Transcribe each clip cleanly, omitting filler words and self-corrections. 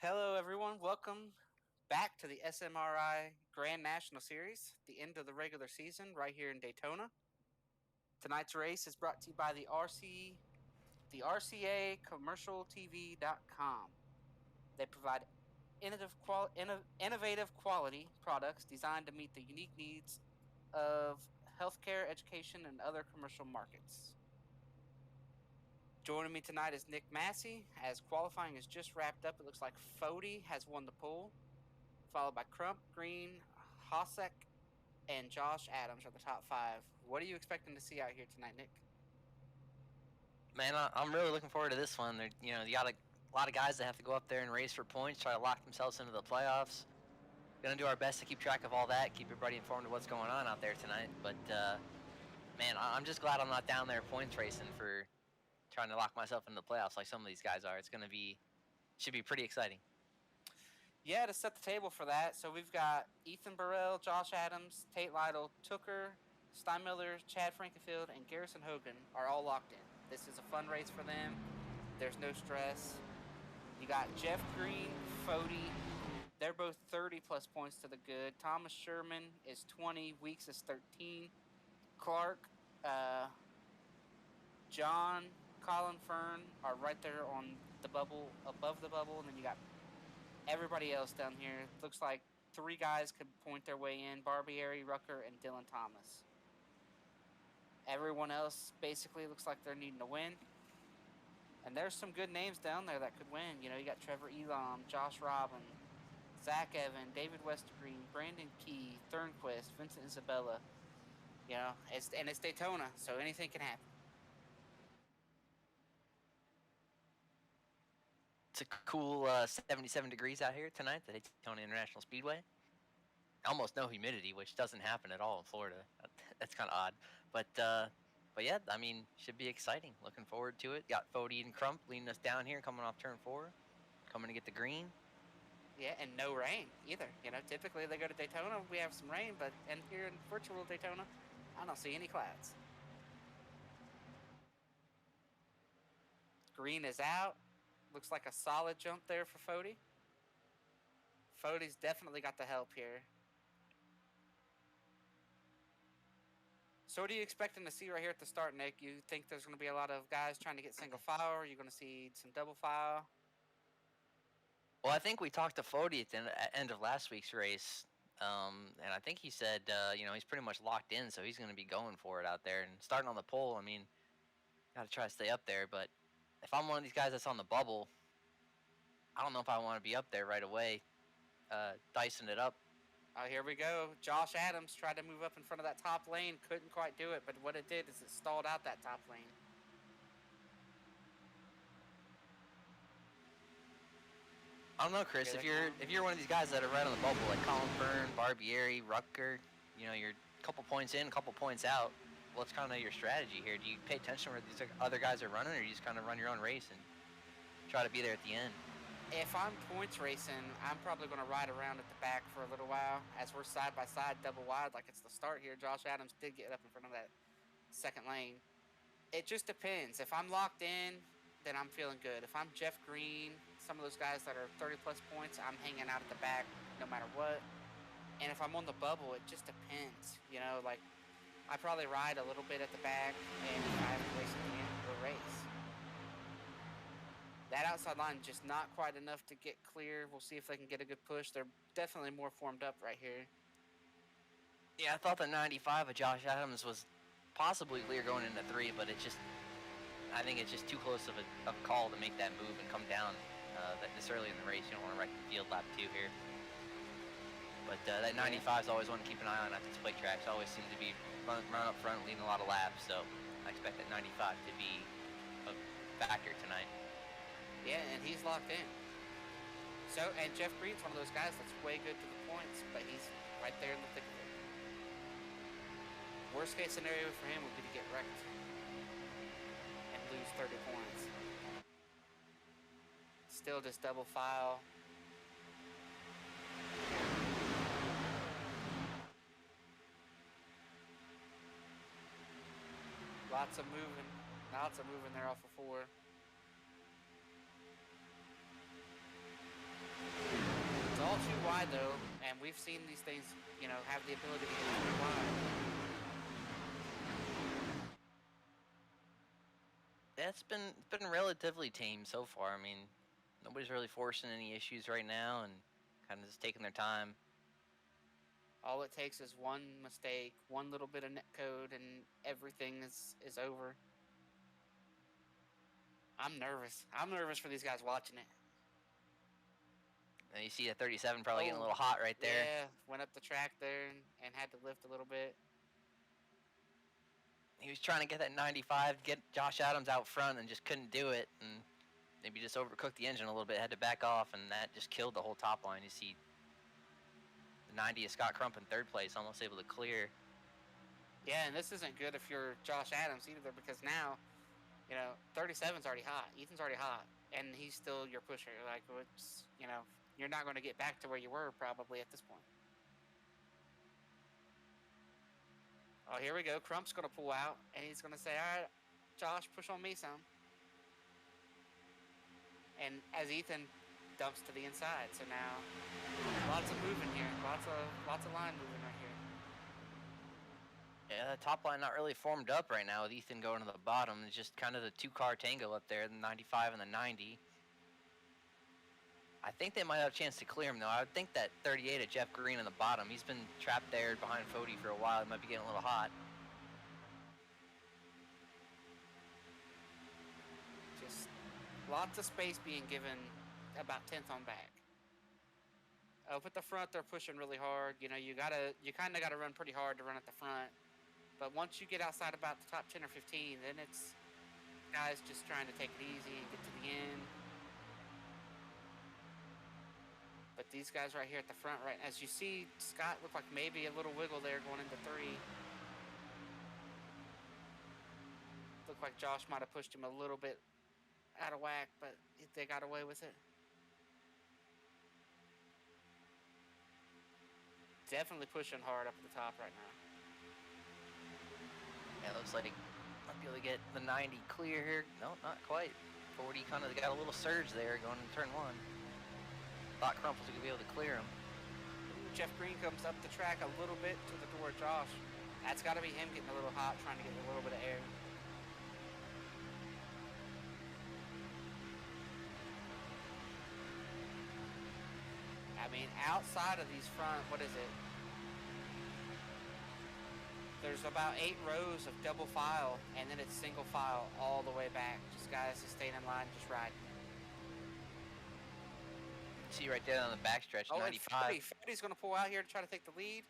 Hello, everyone. Welcome back to the SMRI Grand National Series, the end of the regular season right here in Daytona. Tonight's race is brought to you by the RCA TV.com. They provide innovative quality products designed to meet the unique needs of healthcare, education, and other commercial markets. Joining me tonight is Nick Massey. As qualifying is just wrapped up, it looks like Fody has won the pole, followed by Crump, Green, Hosek, and Josh Adams are the top five. What are you expecting to see out here tonight, Nick? Man, I'm really looking forward to this one. You got a lot of guys that have to go up there and race for points, try to lock themselves into the playoffs. Gonna do our best to keep track of all that, keep everybody informed of what's going on out there tonight. But man, I'm just glad I'm not down there points racing for trying to lock myself into the playoffs like some of these guys are. Should be pretty exciting. Yeah, to set the table for that, so we've got Ethan Burrell, Josh Adams, Tate Lytle, Tooker, Steinmiller, Chad Frankenfield, and Garrison Hogan are all locked in. This is a fun race for them. There's no stress. You got Jeff Green, Fody. They're both 30-plus points to the good. Thomas Sherman is 20. Weeks is 13. Clark, John, Colin Fern are right there on the bubble, above the bubble, and then you got everybody else down here. Looks like three guys could point their way in: Barbieri, Rucker, and Dylan Thomas. Everyone else basically looks like they're needing to win. And there's some good names down there that could win. You know, you got Trevor Elam, Josh Robin, Zach Evan, David Westergreen, Brandon Key, Thornquist, Vincent Isabella. You know, it's Daytona, so anything can happen. It's a cool 77 degrees out here tonight at Daytona International Speedway. Almost no humidity, which doesn't happen at all in Florida. That's kind of odd. But yeah, I mean, should be exciting. Looking forward to it. Got Fody and Crump leading us down here, coming off turn 4, coming to get the green. Yeah, and no rain either. You know, typically they go to Daytona, we have some rain, but and here in virtual Daytona, I don't see any clouds. Green is out. Looks like a solid jump there for Fody. Fody's definitely got the help here. So what are you expecting to see right here at the start, Nick? You think there's going to be a lot of guys trying to get single file, or are you going to see some double file? Well, I think we talked to Fody at the end of last week's race, and I think he said, he's pretty much locked in, so he's going to be going for it out there. And starting on the pole, I mean, got to try to stay up there. But if I'm one of these guys that's on the bubble, I don't know if I want to be up there right away, dicing it up. Oh, here we go. Josh Adams tried to move up in front of that top lane, couldn't quite do it, but what it did is it stalled out that top lane. I don't know, Chris. If you're one of these guys that are right on the bubble, like Colin Fern, Barbieri, Rucker, you're a couple points in, a couple points out. What's kind of your strategy here? Do you pay attention where these other guys are running, or do you just kind of run your own race and try to be there at the end? If I'm points racing, I'm probably going to ride around at the back for a little while as we're side by side, double wide, like it's the start here. Josh Adams did get up in front of that second lane. It just depends. If I'm locked in, then I'm feeling good. If I'm Jeff Green, some of those guys that are 30-plus points, I'm hanging out at the back no matter what. And if I'm on the bubble, it just depends. You know, like I probably ride a little bit at the back, and if I have to race at the end, we'll race. That outside line just not quite enough to get clear. We'll see if they can get a good push. They're definitely more formed up right here. Yeah, I thought the 95 of Josh Adams was possibly clear going into 3, but I think it's just too close of a call to make that move and come down this early in the race. You don't want to wreck the field lap 2 here. But that 95 is always one to keep an eye on at the split tracks. Always seem to be run up front, leading a lot of laps. So I expect that 95 to be a factor tonight. Yeah, and he's locked in. So, and Jeff Green's one of those guys that's way good to the points, but he's right there in the thick of it. Worst case scenario for him would be to get wrecked and lose 30 points. Still just double file. Lots of moving there off of 4. It's all too wide though, and we've seen these things, you know, have the ability to get too wide. It's been relatively tame so far. I mean, nobody's really forcing any issues right now, and kind of just taking their time. All it takes is one mistake, one little bit of net code, and everything is over. I'm nervous. I'm nervous for these guys watching it. And you see a 37 probably getting a little hot right there. Yeah, went up the track there and had to lift a little bit. He was trying to get that 95, get Josh Adams out front, and just couldn't do it, and maybe just overcooked the engine a little bit, had to back off, and that just killed the whole top line. You see the 90 of Scott Crump in third place, almost able to clear. Yeah, and this isn't good if you're Josh Adams either, because now, you know, 37's already hot. Ethan's already hot, and he's still your pusher. Like, it's, you know, you're not going to get back to where you were probably at this point. Oh, here we go. Crump's going to pull out, and he's going to say, all right, Josh, push on me some. And as Ethan dumps to the inside, so now lots of moving here. Lots of line moving right here. Yeah, the top line not really formed up right now with Ethan going to the bottom. It's just kind of the two-car tango up there, the 95 and the 90. I think they might have a chance to clear him, though. I would think that 38 of Jeff Green in the bottom. He's been trapped there behind Fody for a while. He might be getting a little hot. Just lots of space being given about 10th on back. Up at the front, they're pushing really hard. You know, you kind of gotta run pretty hard to run at the front. But once you get outside about the top 10 or 15, then it's guys just trying to take it easy and get to the end. But these guys right here at the front, right, as you see, Scott looked like maybe a little wiggle there going into 3. Looked like Josh might have pushed him a little bit out of whack, but they got away with it. Definitely pushing hard up at the top right now. Yeah, looks like might be able to get the 90 clear here. No, not quite. 40 kind of got a little surge there going into turn 1. Thought Crump was going to be able to clear him. Jeff Green comes up the track a little bit to the door of Josh. That's got to be him getting a little hot, trying to get a little bit of air. I mean, outside of these front, what is it? There's about 8 rows of double file, and then it's single file all the way back. Just guys just staying in line, just riding. See right there on the backstretch, 95. Fody's going to pull out here to try to take the lead.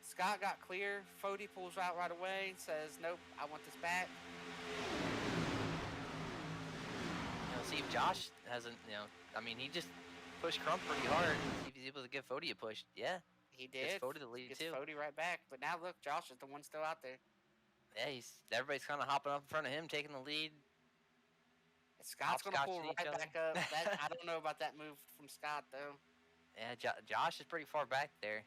Scott got clear. Fody pulls out right away and says, nope, I want this back. You know, see if Josh hasn't, you know, I mean, he just pushed Crump pretty hard. See if he's able to give Fody a push. Yeah. He did. Gets Fody the lead, too. Fody right back. But now, look, Josh is the one still out there. Yeah, everybody's kind of hopping up in front of him, taking the lead. Scott's going to pull right back up. I don't know about that move from Scott, though. Yeah, Josh is pretty far back there.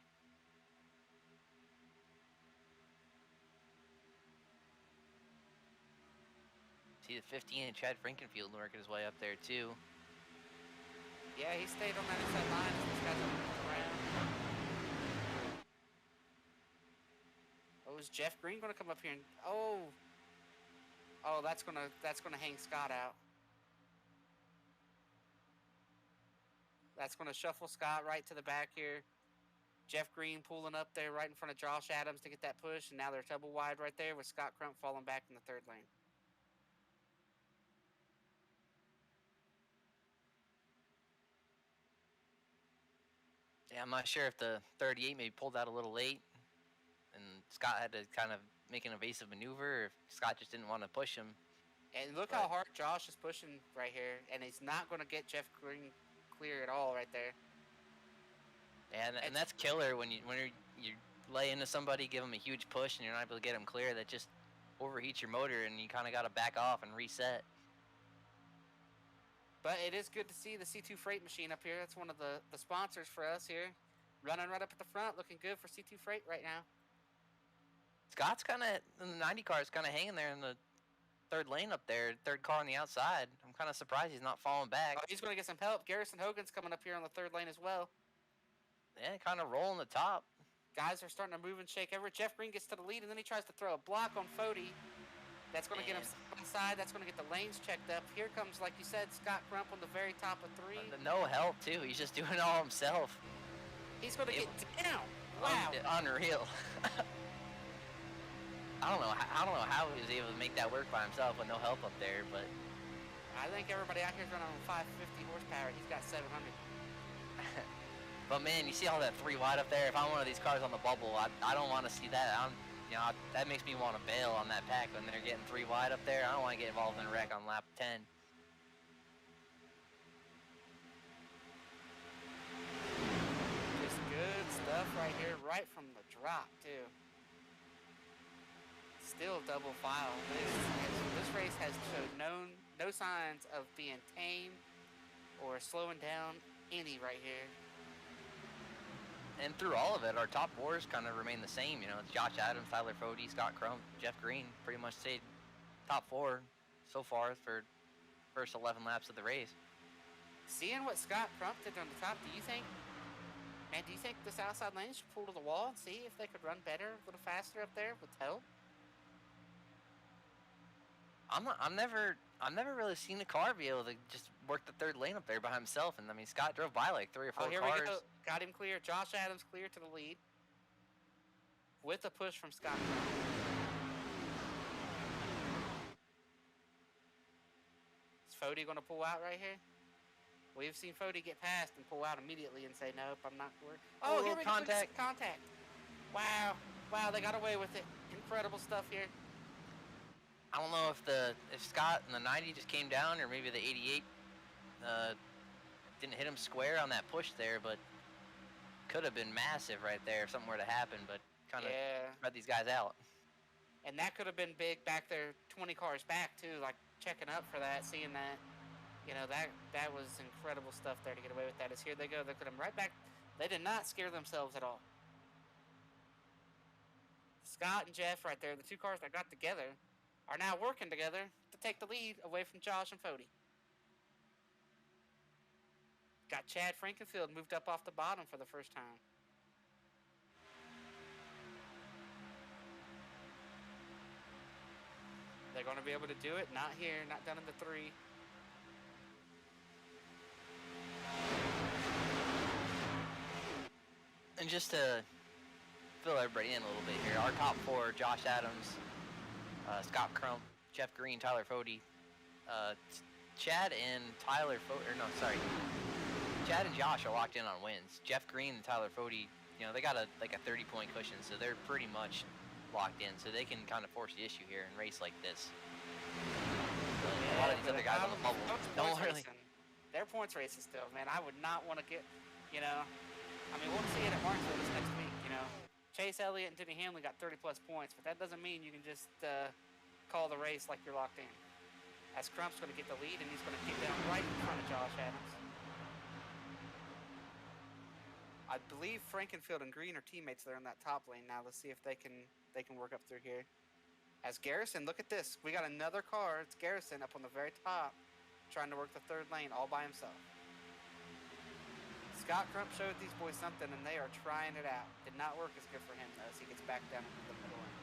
See the 15 and Chad Frankenfield working his way up there, too. Yeah, he stayed on that inside line as these guys are around. Oh, is Jeff Green going to come up here and... Oh, that's gonna hang Scott out. That's going to shuffle Scott right to the back here. Jeff Green pulling up there right in front of Josh Adams to get that push, and now they're double wide right there with Scott Crump falling back in the 3rd lane. Yeah, I'm not sure if the 38 maybe pulled out a little late, and Scott had to kind of make an evasive maneuver, or if Scott just didn't want to push him. And look how hard Josh is pushing right here, and he's not going to get Jeff Green clear at all right there. And that's killer when you lay into somebody, give them a huge push, and you're not able to get them clear. That just overheats your motor, and you kind of got to back off and reset. But it is good to see the C2 Freight machine up here. That's one of the sponsors for us here. Running right up at the front, looking good for C2 Freight right now. Scott's kind of, in the 90 car, is kind of hanging there in the third lane up there, third car on the outside. I'm kind of surprised he's not falling back. Oh, he's going to get some help. Garrison Hogan's coming up here on the third lane as well. Yeah, kind of rolling the top. Guys are starting to move and shake everywhere. Jeff Green gets to the lead, and then he tries to throw a block on Fody. That's going to get him inside. That's going to get the lanes checked up. Here comes, like you said, Scott Crump on the very top of 3. No help, too. He's just doing it all himself. He's going to get down. Wow. Unreal. I don't know how he was able to make that work by himself with no help up there, but I think everybody out here is running on 550 horsepower. He's got 700. But man, you see all that 3 wide up there. If I'm one of these cars on the bubble, I don't want to see that. That makes me want to bail on that pack when they're getting 3 wide up there. I don't want to get involved in a wreck on lap 10. Just good stuff right here, right from the drop too. Still double file. This race has showed no signs of being tame or slowing down any right here. And through all of it, our top 4s kind of remain the same. It's Josh Adams, Tyler Fody, Scott Crump, Jeff Green. Pretty much stayed top 4 so far for first 11 laps of the race. Seeing what Scott Crump did on the top, do you think this outside lane should pull to the wall and see if they could run better, a little faster up there with help? I've never really seen a car be able to just work the third lane up there by himself. And I mean, Scott drove by like 3 or 4 here cars. We go. Got him clear. Josh Adams clear to the lead with a push from Scott. Is Fody going to pull out right here? We've seen Fody get past and pull out immediately and say, nope, I'm not worried. Oh, here we go. Contact. Wow, they got away with it. Incredible stuff here. I don't know if Scott in the 90 just came down, or maybe the 88 didn't hit him square on that push there, but could have been massive right there if something were to happen, but kind of spread these guys out. And that could have been big back there, 20 cars back too, like checking up for that, seeing that. That was incredible stuff there to get away with that. As here they go, they put them right back. They did not scare themselves at all. Scott and Jeff right there, the 2 cars that got together, are now working together to take the lead away from Josh and Fody. Got Chad Frankenfield moved up off the bottom for the first time. They're going to be able to do it. Not here, not done in the 3. And just to fill everybody in a little bit here, our top 4, Josh Adams, Scott Crump, Jeff Green, Tyler Fody, Chad and Chad and Josh are locked in on wins. Jeff Green and Tyler Fody, they got a 30-point cushion, so they're pretty much locked in, so they can kind of force the issue here and race like this. A lot of these other guys on the bubble don't really. They're points racing still, man. I would not want to get, we'll see it at Martinsville this next week, Chase Elliott and Denny Hamlin got 30-plus points, but that doesn't mean you can just call the race like you're locked in. As Crump's going to get the lead, and he's going to get down right in front of Josh Adams. I believe Frankenfield and Green are teammates there in that top lane now. Let's see if they can work up through here. As Garrison, look at this. We got another car. It's Garrison up on the very top, trying to work the third lane all by himself. Scott Crump showed these boys something, and they are trying it out. Did not work as good for him, though, as he gets back down into the middle lane.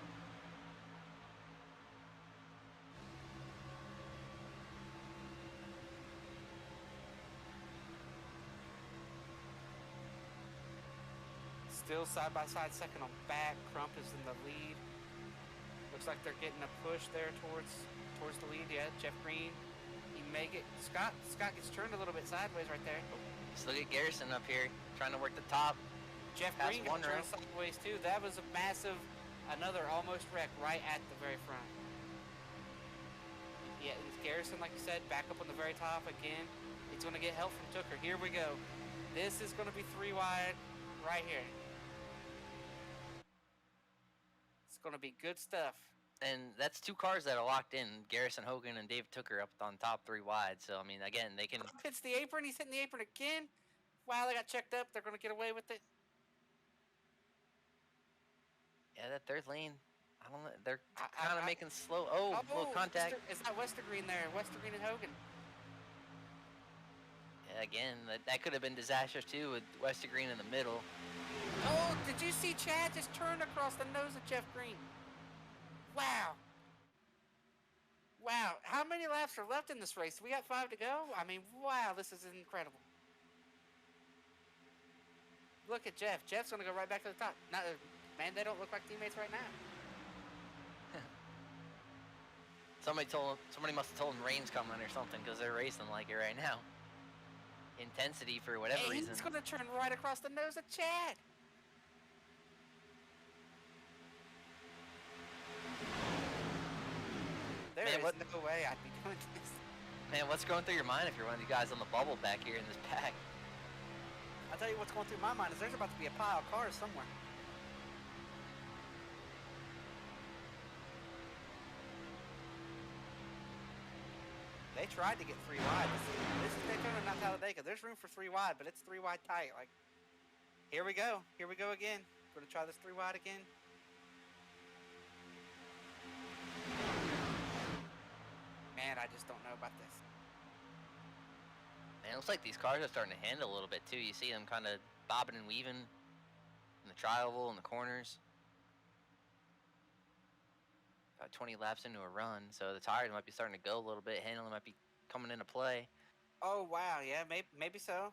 Still side-by-side second on back. Crump is in the lead. Looks like they're getting a push there towards the lead. Yeah, Jeff Green, he may get... Scott gets turned a little bit sideways right there. Just look at Garrison up here, trying to work the top. Jeff Green got turned sideways too. That was a massive, another almost wreck right at the very front. Yeah, and Garrison, like you said, back up on the very top again. He's going to get help from Tooker. Here we go. This is going to be 3 wide right here. It's going to be good stuff. And that's 2 cars that are locked in. Garrison Hogan and Dave Tooker up on top 3 wide. So, I mean, again, they can... Hits the apron. He's hitting the apron again. Wow, they got checked up. They're going to get away with it. Yeah, that third lane. I don't know. They're kind of making slow. Oh, little contact. It's not Westergreen there. Westergreen and Hogan. Yeah, again, that could have been disastrous too with Westergreen in the middle. Oh, did you see Chad just turn across the nose of Jeff Green? Wow. Wow. How many laps are left in this race? We got 5 to go? I mean, wow, this is incredible. Look at Jeff. Jeff's going to go right back to the top. Man, they don't look like teammates right now. Somebody must have told him rain's coming or something because they're racing like it right now. Intensity for whatever reason. He's going to turn right across the nose of Chad. There is no way I'd be doing this. Man, what's going through your mind if you're one of the guys on the bubble back here in this pack? I'll tell you what's going through my mind is there's about to be a pile of cars somewhere. They tried to get 3 wide. This is Daytona, not Talladega. There's room for 3 wide, but it's 3 wide tight. Like, here we go. Here we go again. Going to try this 3 wide again. Man, I just don't know about this. Man, it looks like these cars are starting to handle a little bit too. You see them kind of bobbing and weaving in the tri-oval and the corners. About 20 laps into a run, so the tires might be starting to go a little bit. Handling might be coming into play. Oh, wow. Yeah, maybe so.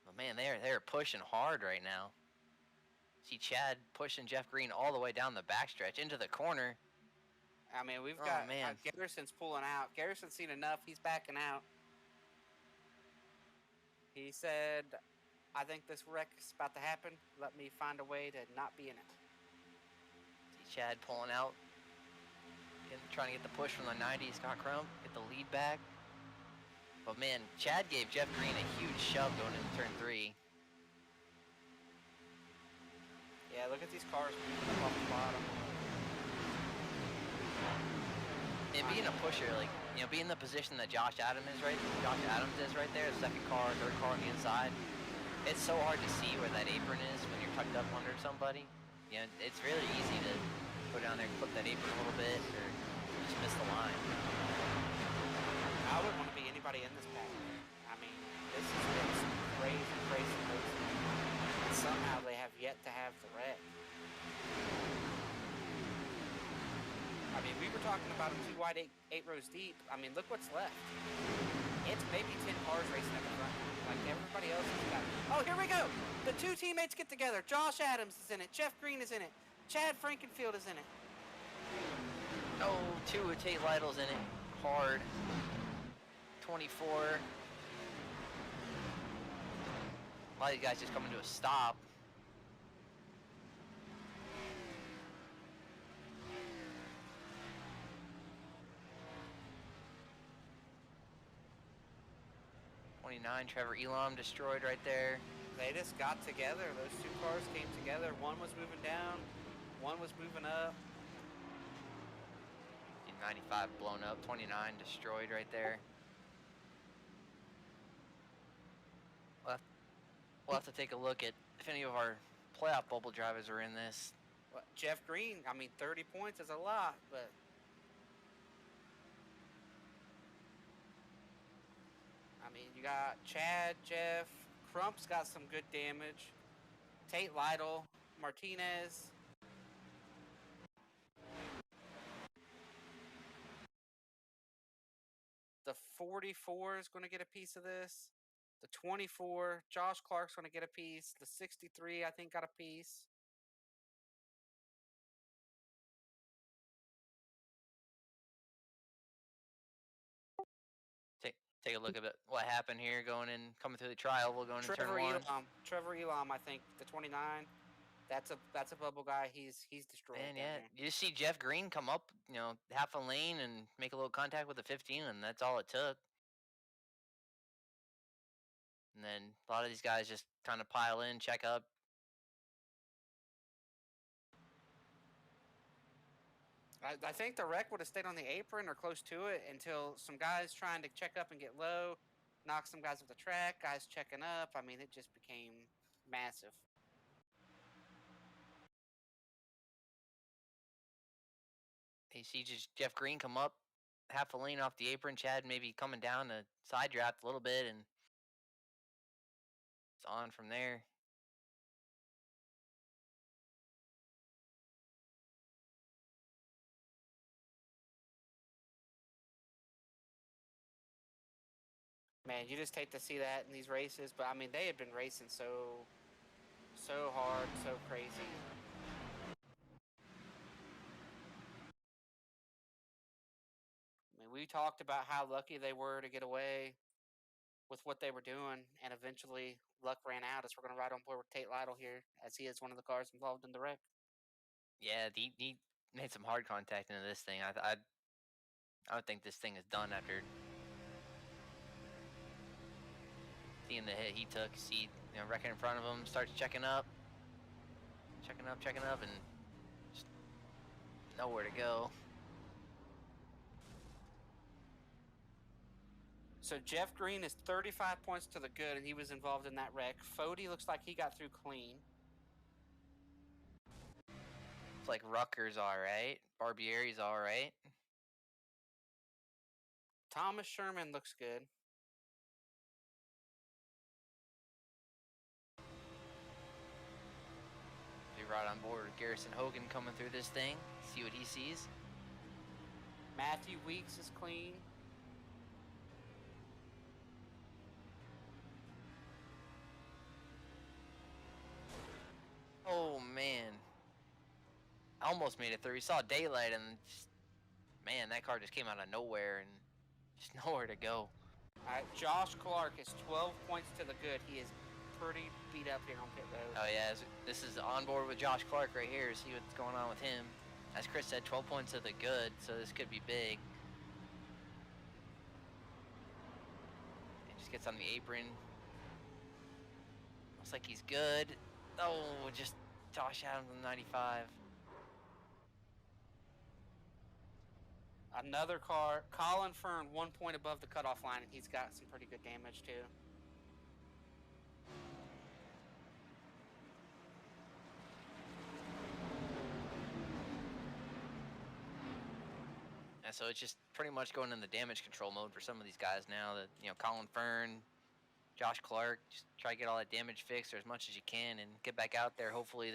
But man, they're pushing hard right now. See Chad pushing Jeff Green all the way down the backstretch into the corner. I mean, we've got Garrison's pulling out. Garrison's seen enough. He's backing out. He said, I think this wreck's about to happen. Let me find a way to not be in it. See Chad pulling out. Trying to get the push from the 90. Scott Crump, get the lead back. But man, Chad gave Jeff Green a huge shove going into turn 3. Yeah, look at these cars moving up off the bottom. And being a pusher, like, you know, being in the position that Josh Adams is right there, the second car, third car on the inside, it's so hard to see where that apron is when you're tucked up under somebody. You know, it's really easy to go down there and clip that apron a little bit or just miss the line. I wouldn't want to be anybody in this pack. I mean, this has been some crazy. And somehow they have yet to have the wreck. I mean, we were talking about them 2 wide, 8 rows deep. I mean, look what's left. It's maybe 10 cars racing at the front. Like everybody else has got. Oh, here we go. The 2 teammates get together. Josh Adams is in it. Jeff Green is in it. Chad Frankenfield is in it. Oh, 2 with Tate Lytle's in it. Hard. 24. A lot of you guys just coming to a stop. Trevor Elam destroyed right there. They just got together. Those 2 cars came together. One was moving down. One was moving up. 95 blown up. 29 destroyed right there. We'll have to take a look at if any of our playoff bubble drivers are in this. Well, Jeff Green, I mean, 30 points is a lot, but... I mean, you got Chad, Jeff, Crump's got some good damage. Tate Lytle, Martinez. The 44 is going to get a piece of this. The 24, Josh Clark's going to get a piece. The 63, I think, got a piece. Take a look at what happened here coming through the trial. We'll go into turn 1. Trevor Elam, I think, the 29. That's a bubble guy. He's destroyed. Man, yeah. You just see Jeff Green come up, you know, half a lane and make a little contact with the 15, and that's all it took. And then a lot of these guys just kind of pile in, check up. I think the wreck would have stayed on the apron or close to it until some guys trying to check up and get low, knock some guys off the track, guys checking up. I mean, it just became massive. You see just Jeff Green come up half a lane off the apron. Chad maybe coming down to side draft a little bit, and it's on from there. Man, you just hate to see that in these races, but I mean, they have been racing so hard, so crazy. I mean, we talked about how lucky they were to get away with what they were doing, and eventually luck ran out. As we're going to ride on board with Tate Lytle here, as he is one of the cars involved in the wreck. Yeah, he made some hard contact into this thing. I would think this thing is done after seeing the hit he took. See, wrecking in front of him, starts checking up, and just nowhere to go. So Jeff Green is 35 points to the good, and he was involved in that wreck. Fody looks like he got through clean. It's like Rucker's all right. Barbieri's all right. Thomas Sherman looks good. We ride on board with Garrison Hogan coming through this thing. See what he sees. Matthew Weeks is clean. Oh man, I almost made it through. We saw daylight, and just, man, that car just came out of nowhere and just nowhere to go. All right, Josh Clark is 12 points to the good. He is pretty beat up here on pit road. Oh yeah, this is on board with Josh Clark right here. See what's going on with him. As Chris said, 12 points to the good, so this could be big. He just gets on the apron. Looks like he's good. Oh, just Josh Adams on 95. Another car, Colin Fern, 1 point above the cutoff line, and he's got some pretty good damage too. And so it's just pretty much going in the damage control mode for some of these guys now. That Colin Fern, Josh Clark, just try to get all that damage fixed or as much as you can, and get back out there. Hopefully,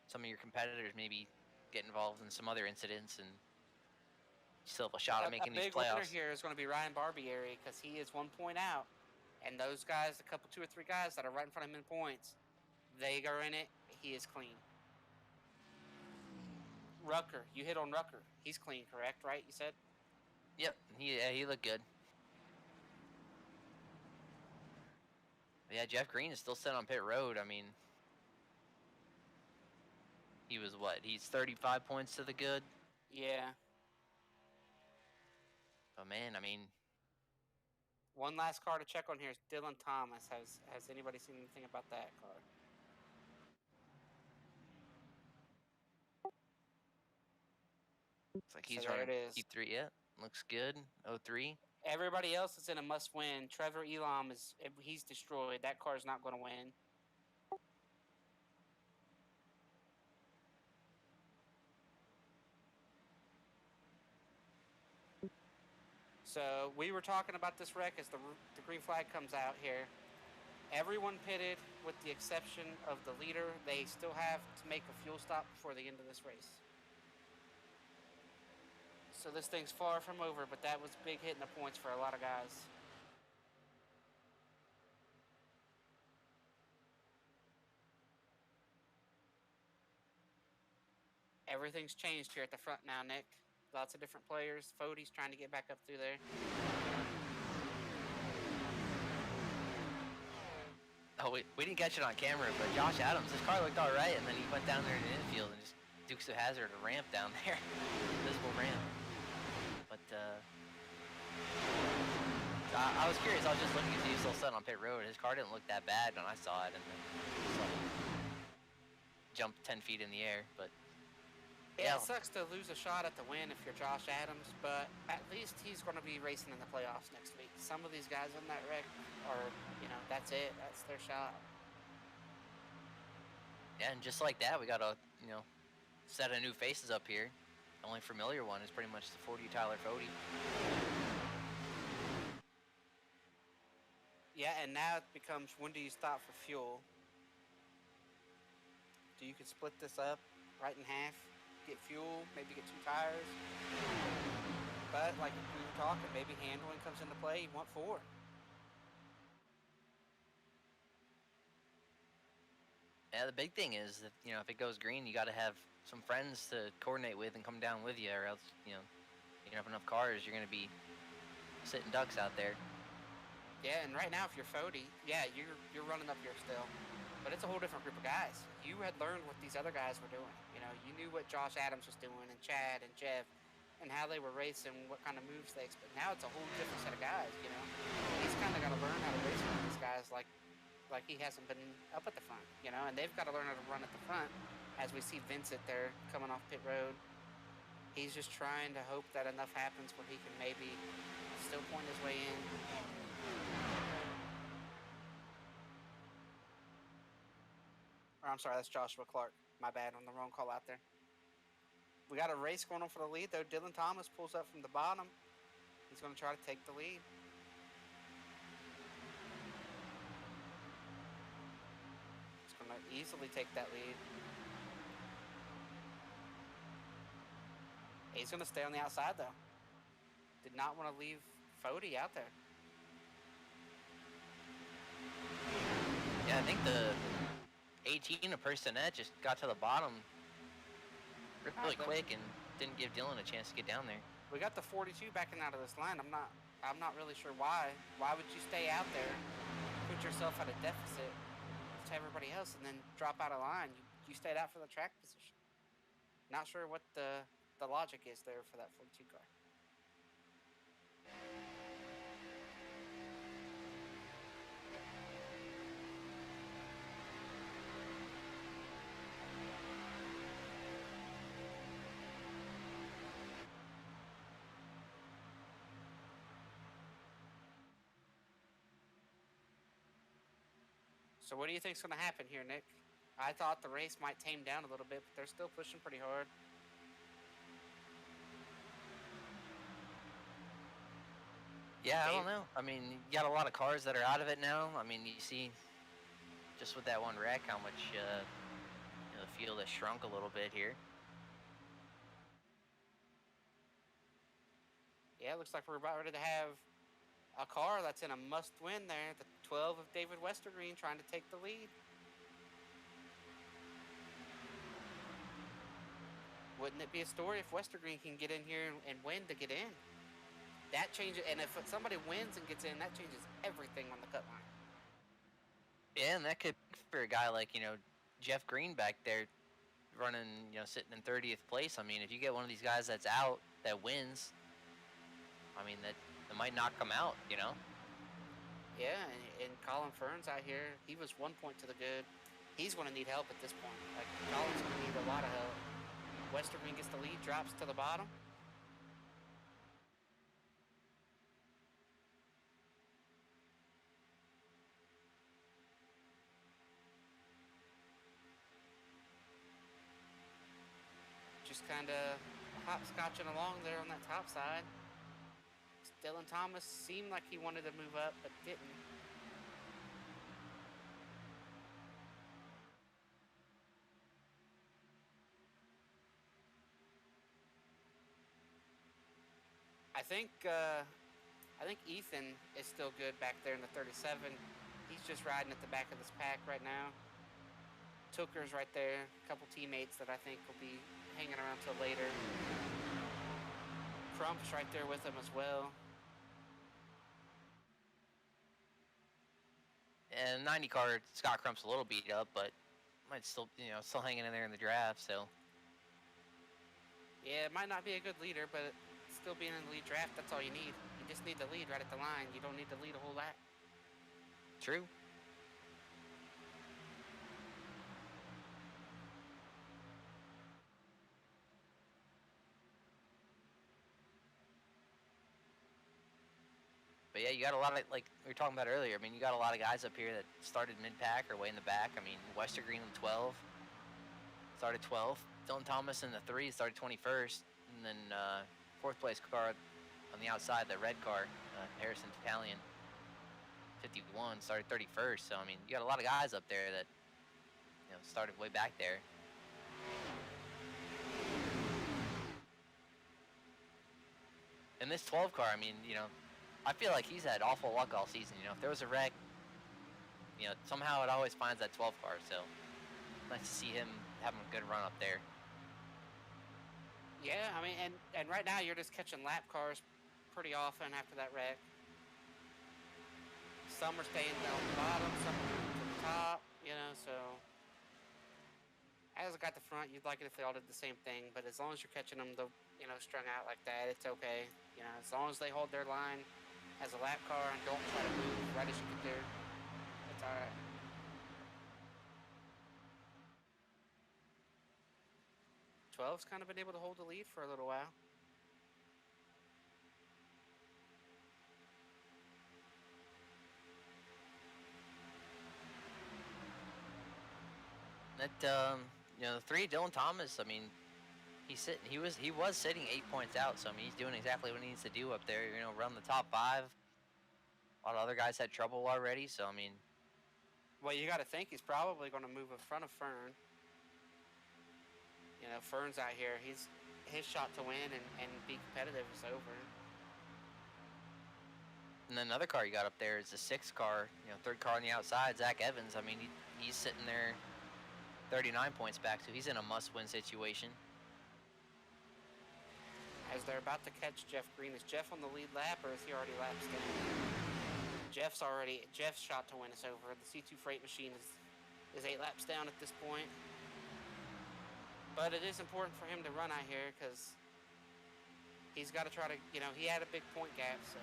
some of your competitors maybe get involved in some other incidents and still have a shot at making these playoffs. A big winner here is going to be Ryan Barbieri, because he is 1 point out, and those guys, a couple, 2 or 3 guys that are right in front of him in points, they are in it. He is clean. Rucker, you hit on Rucker. He's clean, correct? Right? You said. Yep. He looked good. But yeah, Jeff Green is still set on pit road. I mean, he was what? He's 35 points to the good. Yeah. But man, I mean, one last car to check on here is Dylan Thomas. Has anybody seen anything about that car? Looks like he's running Q3. Yeah, looks good. 03. Everybody else is in a must-win. Trevor Elam he's destroyed. That car's not going to win. So we were talking about this wreck as the green flag comes out here. Everyone pitted with the exception of the leader. They still have to make a fuel stop before the end of this race. So this thing's far from over, but that was big hitting the points for a lot of guys. Everything's changed here at the front now, Nick. Lots of different players. Fody's trying to get back up through there. Oh, we didn't catch it on camera, but Josh Adams, his car looked all right, and then he went down there to the infield and just Dukes of Hazzard a ramp down there, visible ramp. But I was curious. I was just looking to see he was still set on pit road. His car didn't look that bad when I saw it, and then jumped 10 feet in the air. But yeah, it sucks to lose a shot at the win if you're Josh Adams, but at least he's going to be racing in the playoffs next week. Some of these guys in that wreck are, that's it. That's their shot. Yeah, and just like that, we got a set of new faces up here. only familiar one is pretty much the 40 Tyler Fody. Yeah, and now it becomes, when do you stop for fuel? You could split this up right in half, get fuel, maybe get 2 tires. But like we were talking, maybe handling comes into play. You want 4. Yeah, the big thing is that, you know, if it goes green, you got to have some friends to coordinate with and come down with you, or else, you know, you don't have enough cars, you're going to be sitting ducks out there. Yeah, and right now if you're Fody, yeah, you're running up here still. But it's a whole different group of guys. You had learned what these other guys were doing. You know, you knew what Josh Adams was doing, and Chad and Jeff, and how they were racing, what kind of moves they expect. Now it's a whole different set of guys, you know. He's kind of got to learn how to race with these guys like he hasn't been up at the front, you know, and they've got to learn how to run at the front. As we see Vincent there coming off pit road, he's just trying to hope that enough happens where he can maybe still point his way in. Or I'm sorry, that's Joshua Clark. My bad, on the wrong call out there. We got a race going on for the lead, though. Dylan Thomas pulls up from the bottom. He's going to try to take the lead. He's going to easily take that lead. He's going to stay on the outside, though. Did not want to leave Fody out there. Yeah, I think the 18 of Personette just got to the bottom really quick and didn't give Dylan a chance to get down there. We got the 42 backing out of this line. I'm not really sure why. Why would you stay out there, put yourself at a deficit to everybody else, and then drop out of line? You stayed out for the track position. Not sure what the logic is there for that 42 car. So what do you think's going to happen here, Nick? I thought the race might tame down a little bit, but they're still pushing pretty hard. Yeah, I don't know. I mean, you got a lot of cars that are out of it now. I mean, you see just with that one wreck how much you know, the field has shrunk a little bit here. Yeah, it looks like we're about ready to have a car that's in a must-win there. The 12 of David Westergreen trying to take the lead. Wouldn't it be a story if Westergreen can get in here and win to get in? That changes, and if somebody wins and gets in, that changes everything on the cut line. Yeah, and that could be for a guy like, you know, Jeff Green back there running, you know, sitting in 30th place. I mean, if you get one of these guys that's out that wins, I mean, that might knock him out, you know? Yeah, and Colin Ferns out here, he was 1 point to the good. He's going to need help at this point. Like, Colin's going to need a lot of help. Westergreen gets the lead, drops to the bottom. Just kind of hopscotching along there on that top side. Dylan Thomas seemed like he wanted to move up, but didn't. I think Ethan is still good back there in the 37. He's just riding at the back of this pack right now. Tooker's right there. A couple teammates that I think will be hanging around till later. Crump's right there with him as well. And 90 car, Scott Crump's a little beat up, but might still, you know, still hanging in there in the draft, so. Yeah, it might not be a good leader, but still being in the lead draft, that's all you need. You just need the lead right at the line. You don't need to lead a whole lap. True. But yeah, you got a lot of, like we were talking about earlier, I mean, you got a lot of guys up here that started mid-pack or way in the back. I mean, Westergreen in 12, started 12th. Dylan Thomas in the 3 started 21st. And then fourth place car on the outside, the red car, Harrison Italian, 51, started 31st. So I mean, you got a lot of guys up there that started way back there. And this 12 car, I mean, I feel like he's had awful luck all season. If there was a wreck, somehow it always finds that 12 car. So nice to see him having a good run up there. Yeah, I mean, and right now you're just catching lap cars pretty often after that wreck. Some are staying down the bottom, some are moving to the top, so as a guy at the front, you'd like it if they all did the same thing, but as long as you're catching them, strung out like that, it's okay. As long as they hold their line as a lap car and don't try to move right as you get there, it's all right. 12's kind of been able to hold the lead for a little while. That the 3, Dylan Thomas, I mean, he was sitting 8 points out, so I mean he's doing exactly what he needs to do up there, run the top 5. A lot of other guys had trouble already, so I mean, well, you got to think he's probably going to move in front of Fern. Fern's out here. His shot to win and be competitive is over. And then another car you got up there is the 6th car, third car on the outside, Zach Evans. I mean, he's sitting there 39 points back, so he's in a must-win situation. As they're about to catch Jeff Green, is Jeff on the lead lap, or is he already lapsed in? Jeff's shot to win is over. The C2 Freight Machine is 8 laps down at this point. But it is important for him to run out here because he's got to try to, he had a big point gap, so.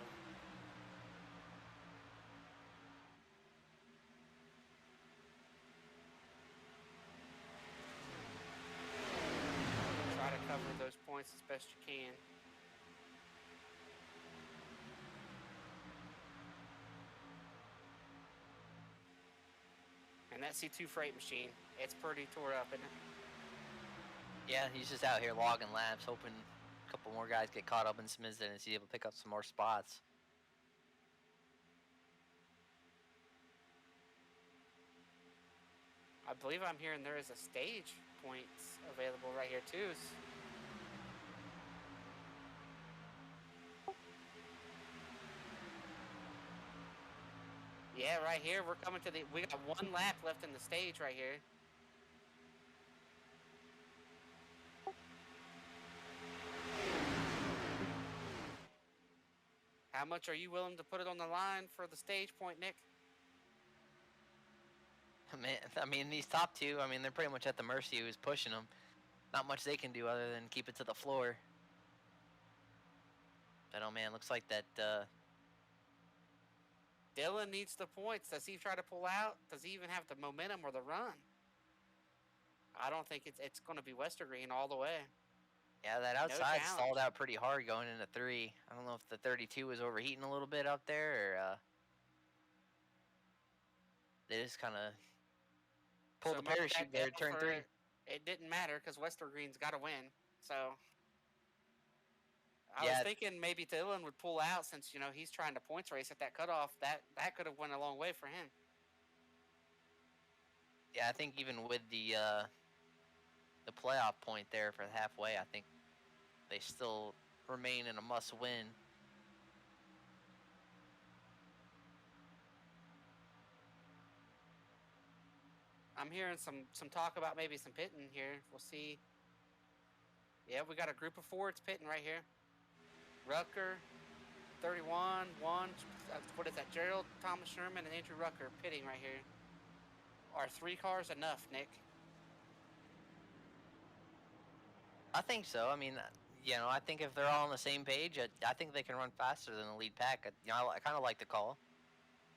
Try to cover those points as best you can. And that C2 Freight Machine, it's pretty tore up, isn't it? Yeah, he's just out here logging laps, hoping a couple more guys get caught up in some incidents, he's able to pick up some more spots. I believe I'm hearing there is a stage points available right here too. Yeah, right here we're coming to we got 1 lap left in the stage right here. How much are you willing to put it on the line for the stage point, Nick? Man, I mean, these top 2, I mean, they're pretty much at the mercy of who's pushing them. Not much they can do other than keep it to the floor. But, oh, man, looks like that... Dylan needs the points. Does he try to pull out? Does he even have the momentum or the run? I don't think it's going to be Westergreen all the way. Yeah, that outside stalled out pretty hard going into 3. I don't know if the 32 was overheating a little bit out there, or they just kind of pulled the parachute there at turn 3. It didn't matter because Westergreen's got to win. So I was thinking maybe Dylan would pull out since he's trying to points race at that cutoff. That could have went a long way for him. Yeah, I think even with the playoff point there for the halfway, I think they still remain in a must-win. I'm hearing some talk about maybe some pitting here. We'll see. Yeah, we got a group of 4. It's pitting right here. Rucker, 31, 1. What is that? Gerald, Thomas Sherman, and Andrew Rucker pitting right here. Are 3 cars enough, Nick? I think so. I mean, I think if they're all on the same page, I think they can run faster than the lead pack. I kind of like the call.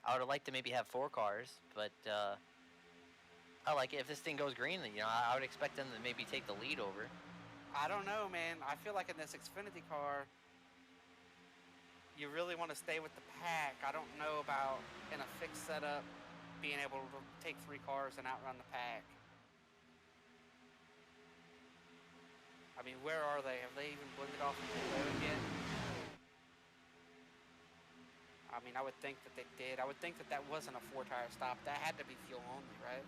I would have liked to maybe have 4 cars, but I like it. If this thing goes green, then, I would expect them to maybe take the lead over. I don't know, man. I feel like in this Xfinity car, you really want to stay with the pack. I don't know about in a fixed setup being able to take 3 cars and outrun the pack. I I mean, where are they? Have they even blended off into the road yet? I mean, I would think that they did. I would think that that wasn't a 4-tire stop. That had to be fuel only, right?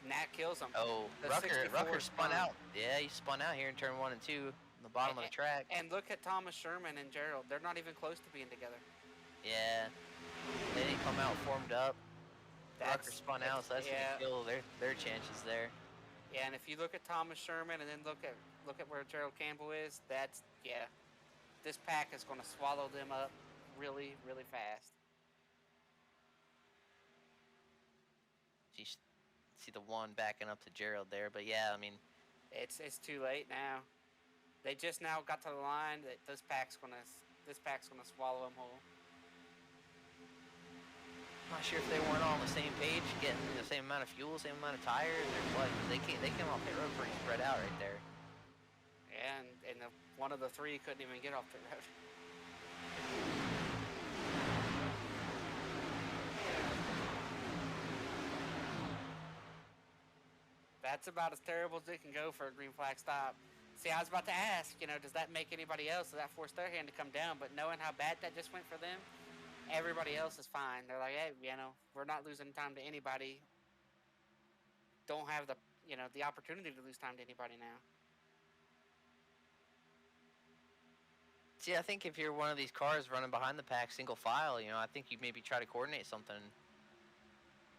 And that kills them. Oh, The Rucker 64 spun spun. out. Yeah, he spun out here in turn 1 and 2, on the bottom of the track. And look at Thomas Sherman and Gerald. They're not even close to being together. Yeah, they didn't come out formed up. Rucker spun out, so that's gonna kill their chances there. Yeah, and if you look at Thomas Sherman and then look at where Gerald Campbell is, that's this pack is going to swallow them up really, really fast. You see the one backing up to Gerald there, but yeah, I mean, it's too late now. They just now got to the line that this pack's gonna swallow them whole. I'm not sure if they weren't all on the same page, getting the same amount of fuel, same amount of tires, or what. They came off pit road pretty spread out right there. Yeah, and one of the three couldn't even get off the road. That's about as terrible as it can go for a green flag stop. See, I was about to ask, does that make anybody else? Does that force their hand to come down? But knowing how bad that just went for them, everybody else is fine. They're like, hey, we're not losing time to anybody. Don't have the opportunity to lose time to anybody now. See, I think if you're one of these cars running behind the pack single file, I think you maybe try to coordinate something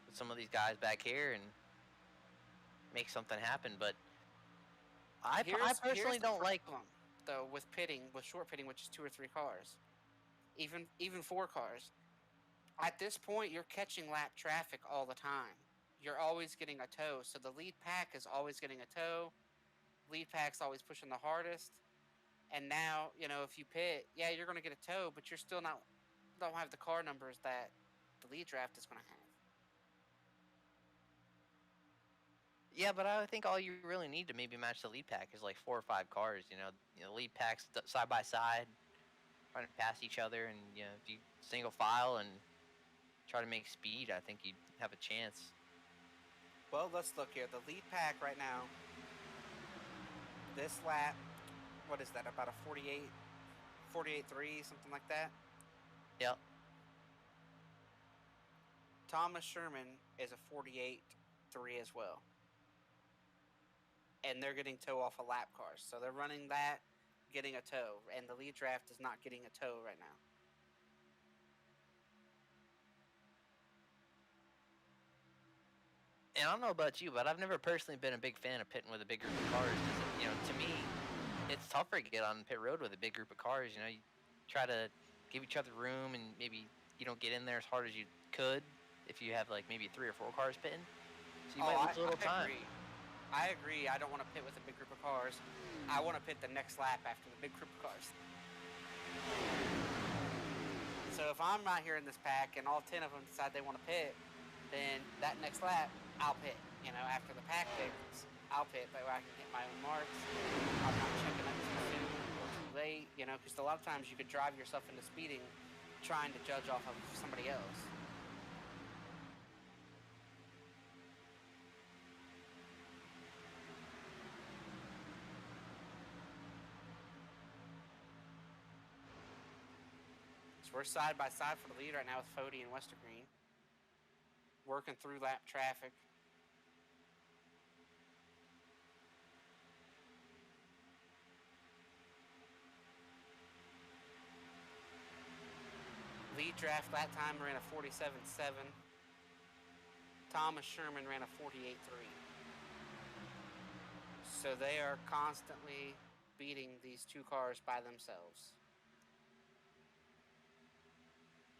with some of these guys back here and make something happen. But I personally don't like, though, with short pitting, which is 2 or 3 cars, even 4 cars. At this point, you're catching lap traffic all the time. You're always getting a tow, so the lead pack is always getting a tow. Lead pack's always pushing the hardest. And now, if you pit, you're going to get a tow, but you're still don't have the car numbers that the lead draft is going to have. Yeah, but I think all you really need to maybe match the lead pack is like 4 or 5 cars. Lead packs side by side, trying to pass each other, and if you single file and try to make speed, I think you'd have a chance. Well, let's look here. The lead pack right now, this lap, what is that, about a 48.3, something like that? Yep. Thomas Sherman is a 48.3 as well. And they're getting tow off of lap cars. So they're running that, getting a tow. And the lead draft is not getting a tow right now. And I don't know about you, but I've never personally been a big fan of pitting with a big group of cars. To me, it's tougher to get on pit road with a big group of cars. You try to give each other room, and maybe you don't get in there as hard as you could if you have like maybe 3 or 4 cars pitting. So you might lose a little time. I agree. I don't want to pit with a big group of cars. I want to pit the next lap after the big group of cars. So if I'm not here in this pack and all 10 of them decide they want to pit, then that next lap, I'll pit. After the pack picks, I'll pit, but I can hit my own marks. I'm not checking up too soon or too late, because a lot of times you could drive yourself into speeding trying to judge off of somebody else. So we're side by side for the lead right now with Fody and Westergreen, working through lap traffic. Lead draft that time ran a 47.7. Thomas Sherman ran a 48.3. So they are constantly beating these 2 cars by themselves.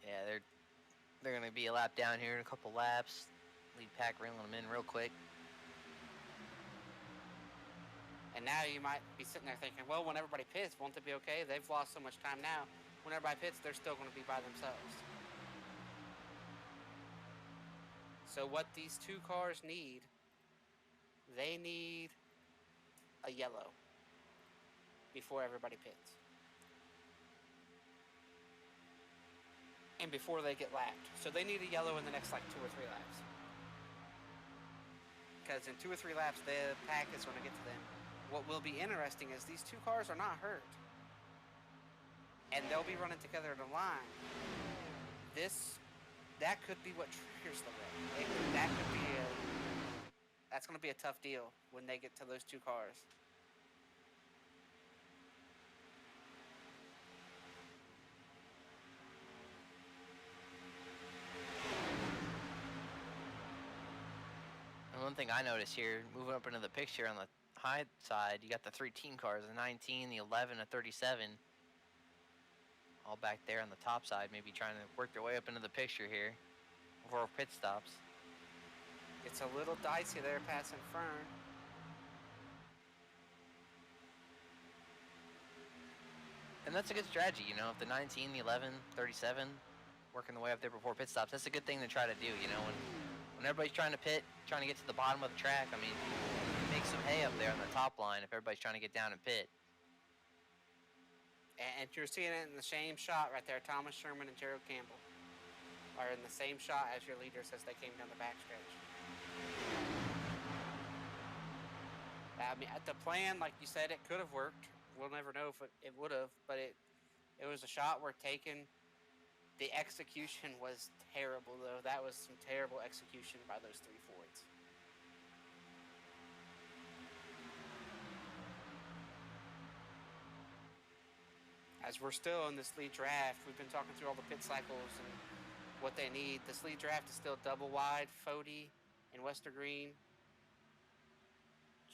Yeah, they're going to be a lap down here in a couple laps. Lead pack reeling them in real quick. And now you might be sitting there thinking, well, when everybody pits, won't it be okay? They've lost so much time now. When everybody pits, they're still going to be by themselves. So what these 2 cars need, they need a yellow before everybody pits. And before they get lapped. So they need a yellow in the next 2 or 3 laps. because in 2 or 3 laps the pack is going to get to them. What will be interesting is these two cars are not hurt, and they'll be running together in a line. That could be what triggers the wreck. That's going to be a tough deal when they get to those two cars. And one thing I noticed here, moving up into the picture on the high side, you got the 3 team cars, the 19, the 11, the 37, all back there on the top side, maybe trying to work their way up into the picture here before pit stops. It's a little dicey there passing Fern. And that's a good strategy, you know, if the 19, the 11, 37, working the way up there before pit stops, that's a good thing to try to do, you know, when everybody's trying to pit, trying to get to the bottom of the track, I mean, make some hay up there on the top line if everybody's trying to get down and pit. And you're seeing it in the same shot right there. Thomas Sherman and Gerald Campbell are in the same shot as your leaders as they came down the backstretch. I mean, the plan, like you said, it could have worked. We'll never know if it would have, but it was a shot worth taking. The execution was terrible, though. That was some terrible execution by those 3 Fords. As we're still in this lead draft, we've been talking through all the pit cycles and what they need. This lead draft is still double wide, Fody and Westergreen.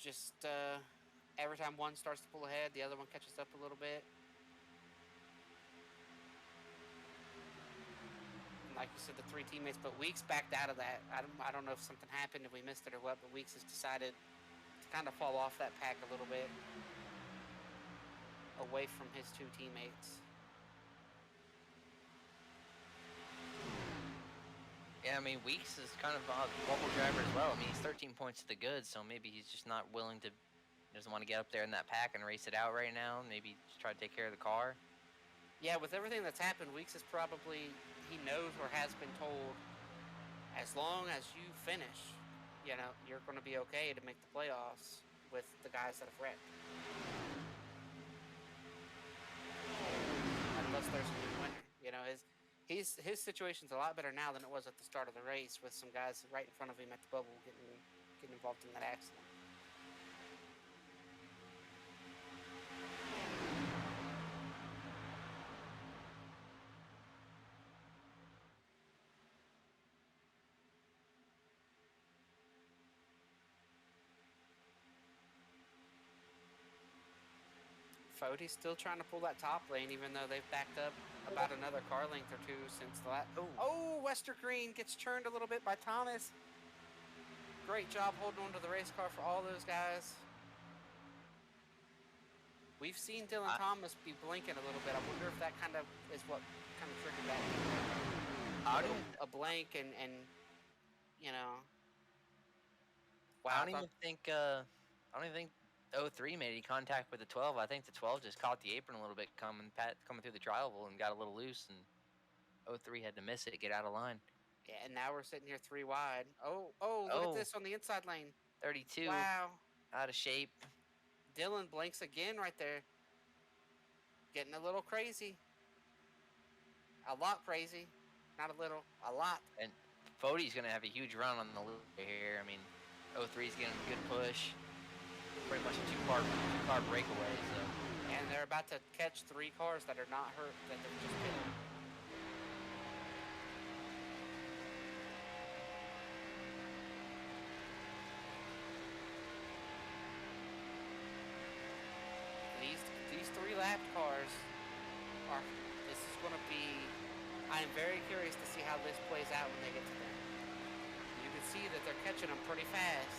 Just every time one starts to pull ahead, the other one catches up a little bit. And like you said, the 3 teammates, but Weeks backed out of that. I don't know if something happened, if we missed it or what, but Weeks has decided to kind of fall off that pack a little bit, away from his 2 teammates. Yeah, I mean, Weeks is kind of a bubble driver as well. I mean, he's 13 points to the good, so maybe he's just not willing to, doesn't want to get up there in that pack and race it out right now. Maybe just try to take care of the car. Yeah, with everything that's happened, Weeks is probably, he knows or has been told, as long as you finish, you know, you're going to be okay to make the playoffs with the guys that have wrecked. Unless there's a new winner. You know, his situation's a lot better now than it was at the start of the race, with some guys right in front of him at the bubble getting involved in that accident. Fody's still trying to pull that top lane, even though they've backed up about another car length or 2 since the last. Oh, Westergreen gets turned a little bit by Thomas. Great job holding on to the race car for all those guys. We've seen Dylan Thomas be blinking a little bit. I wonder if that kind of is what kind of triggered that. A blank and you know. Wow, I don't even think 03 made any contact with the 12. I think the 12 just caught the apron a little bit coming through the trial and got a little loose, and 03 had to miss it, get out of line. Yeah, and now we're sitting here 3 wide. Look at this on the inside lane. 32. Wow. Out of shape. Dylan blinks again right there. Getting a little crazy. A lot crazy. Not a little, a lot. And Fody's going to have a huge run on the loop here. I mean, 03's getting a good push. Pretty much a two-car breakaway. So. And they're about to catch 3 cars that are not hurt, that they're just pitting. These 3 lap cars are. This is going to be. I am very curious to see how this plays out when they get to them. You can see that they're catching them pretty fast.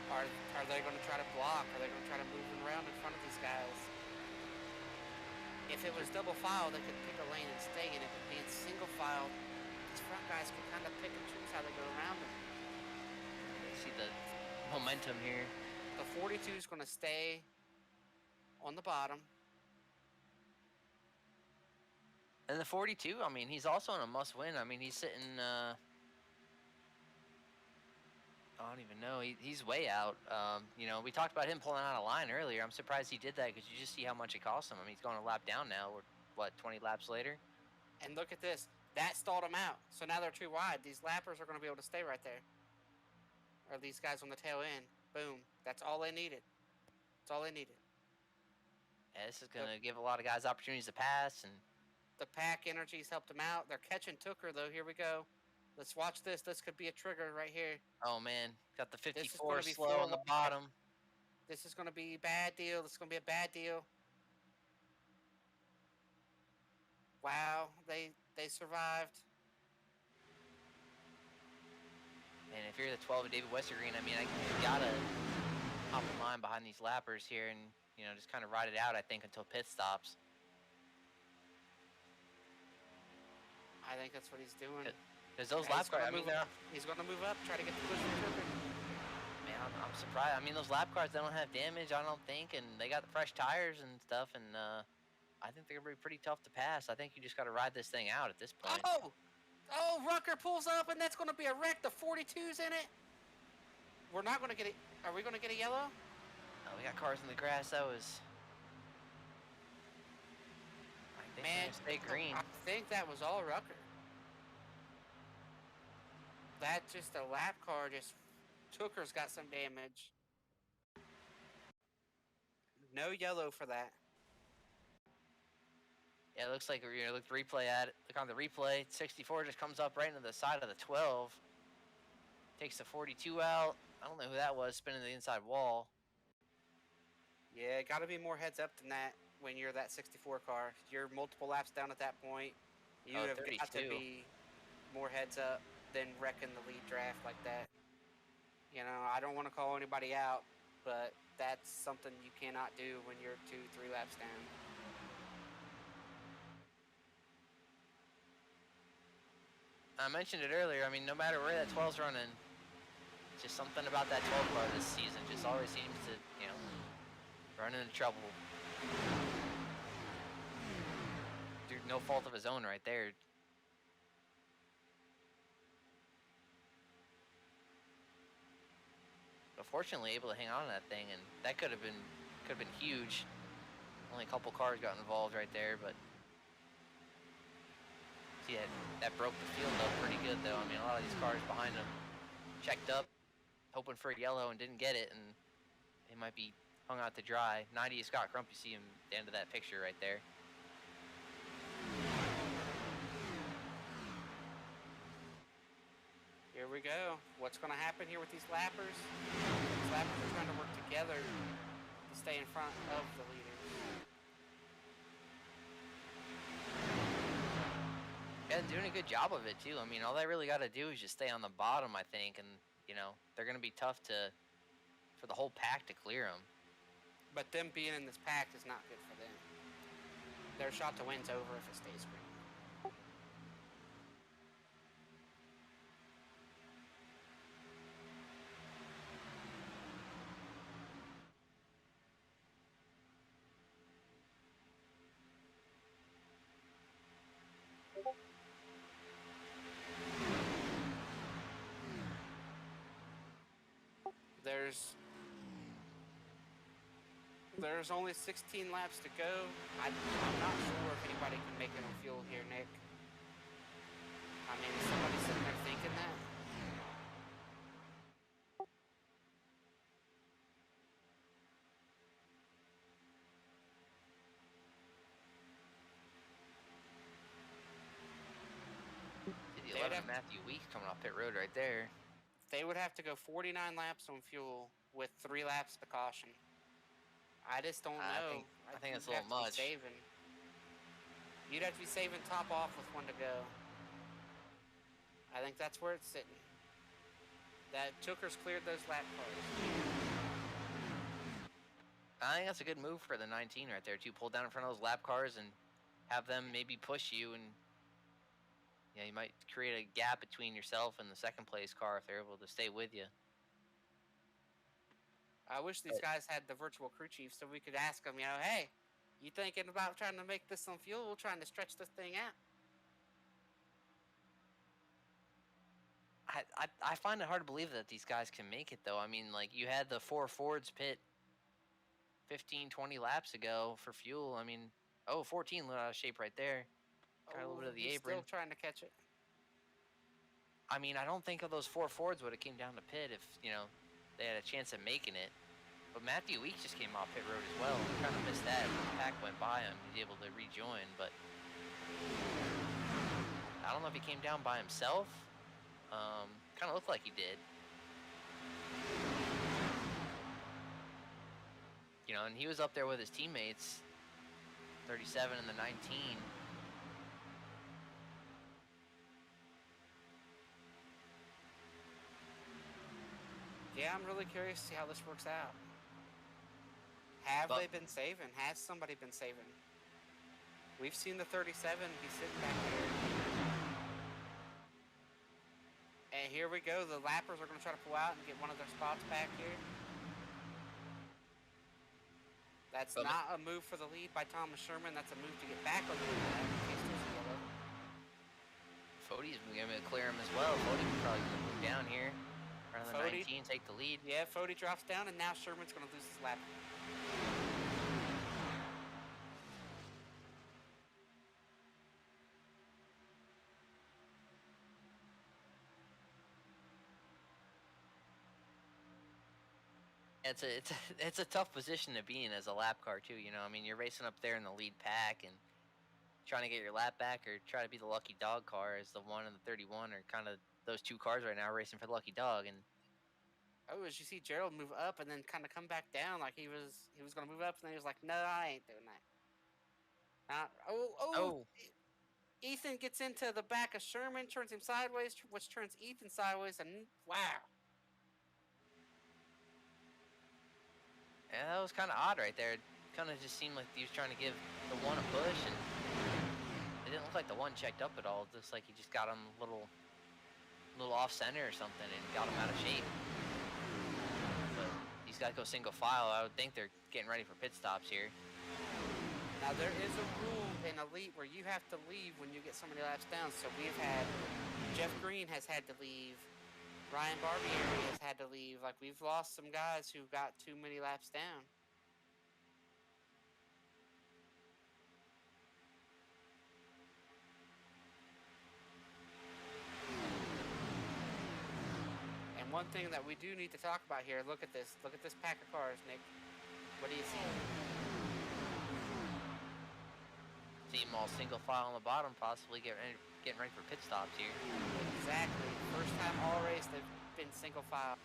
Are they going to try to block? Are they going to try to move them around in front of these guys? If it was double file, they could pick a lane and stay, and if it being single file, these front guys could kind of pick and choose how they go around them. You see the momentum here. The 42 is going to stay on the bottom. And the 42, I mean, he's also in a must-win. I mean, he's sitting I don't even know. He's way out. We talked about him pulling out a line earlier. I'm surprised he did that because you just see how much it cost him. I mean, he's going a lap down now. We're, what, 20 laps later? And look at this. That stalled them out. So now they're too wide. These lappers are going to be able to stay right there. Or these guys on the tail end. Boom. That's all they needed. That's all they needed. Yeah, this is going to give a lot of guys opportunities to pass. And the pack energies helped them out. They're catching Tooker, though. Here we go. Let's watch this. This could be a trigger right here. Oh, man. Got the 54 slow on the bottom. This is going to be a bad deal. This is going to be a bad deal. Wow. They survived. And if you're the 12 of David Westergreen, I mean, you got to hop in line behind these lappers here and, just kind of ride it out, I think, until pit stops. I think that's what he's doing. Because those lap cars, he's going to move up, try to get the push from Tooker. Man, I'm surprised. I mean, those lap cars, they don't have damage, I don't think, and they got the fresh tires and stuff, and I think they're going to be pretty tough to pass. I think you just got to ride this thing out at this point. Oh, Rucker pulls up, and that's going to be a wreck. The 42's in it. We're not going to get it. Are we going to get a yellow? Oh, we got cars in the grass. That was... I think we're going to stay green. I think that was all Rucker. That just a lap car just... Tooker's got some damage. No yellow for that. Yeah, it looks like look the replay at it. Look on the replay. 64 just comes up right into the side of the 12. Takes the 42 out. I don't know who that was spinning the inside wall. Yeah, got to be more heads up than that when you're that 64 car. You're multiple laps down at that point. You have got to be more heads up than wrecking the lead draft like that. I don't want to call anybody out, but that's something you cannot do when you're 2-3 laps down. I mentioned it earlier. I mean, no matter where that 12's running, just something about that 12 car this season just always seems to, run into trouble. Through no fault of his own right there. But fortunately able to hang on to that thing, and that could have been huge. Only a couple cars got involved right there, but see that broke the field up pretty good though. I mean, a lot of these cars behind him checked up, hoping for a yellow and didn't get it, and they might be hung out to dry. 90 is Scott Crump, you see him at the end of that picture right there. Here we go. What's going to happen here with these lappers? These lappers are trying to work together to stay in front of the leaders. Yeah, doing a good job of it too. I mean, all they really got to do is just stay on the bottom, I think, and they're going to be tough for the whole pack to clear them. But them being in this pack is not good for them. Their shot to win's over if it stays green. There's only 16 laps to go. I'm not sure if anybody can make it on fuel here, Nick. I mean, is somebody sitting there thinking that? The 11 Matthew Weeks coming off pit road right there. They would have to go 49 laps on fuel with 3 laps to caution. I just don't know. I think it's a little much. You'd have to be saving top off with 1 to go. I think that's where it's sitting. That Tooker's cleared those lap cars. I think that's a good move for the 19 right there, too. Pull down in front of those lap cars and have them maybe push you, and you might create a gap between yourself and the second place car if they're able to stay with you. I wish these guys had the virtual crew chief so we could ask them, hey, you thinking about trying to make this on fuel, trying to stretch this thing out? I find it hard to believe that these guys can make it, though. I mean, like, you had the 4 Fords pit 15, 20 laps ago for fuel. I mean, 14 lit out of shape right there. Got a little Oh, bit of the he's apron. still trying to catch it. I mean, I don't think of those 4 Fords would have came down to pit if, they had a chance of making it. But Matthew Weeks just came off pit road as well. Kind of missed that. The pack went by him. He's able to rejoin, but I don't know if he came down by himself. Kind of looked like he did. And he was up there with his teammates, 37 and the 19. Yeah, I'm really curious to see how this works out. Have they been saving? Has somebody been saving? We've seen the 37 be sitting back here. And here we go. The lappers are going to try to pull out and get one of their spots back here. That's not a move for the lead by Thomas Sherman. That's a move to get back on the lead. Fody's going to clear him as well. Fody's probably going to move down here. Run on the 19, take the lead. Yeah, Fody drops down, and now Sherman's going to lose his lap. It's a tough position to be in as a lap car too. I mean, you're racing up there in the lead pack and trying to get your lap back, or try to be the lucky dog car as the 1 and the 31 are kind of those two cars right now racing for the lucky dog. And as you see Gerald move up and then kind of come back down, like he was going to move up, and then he was like, "No, I ain't doing that." Ethan gets into the back of Sherman, turns him sideways, which turns Ethan sideways, and wow. Yeah, that was kind of odd right there. It kind of just seemed like he was trying to give the 1 a push, and it didn't look like the 1 checked up at all. It looks like he just got him a little off center or something and got him out of shape. But he's got to go single file. I would think they're getting ready for pit stops here. Now there is a rule in Elite where you have to leave when you get so many laps down. So we've had Jeff Green has had to leave. Ryan Barbieri has had to leave. Like, we've lost some guys who got too many laps down. And one thing that we do need to talk about here, look at this. Look at this pack of cars, Nick. What do you see? See them all single file on the bottom, possibly getting ready for pit stops here. Exactly. First time all race they've been single file.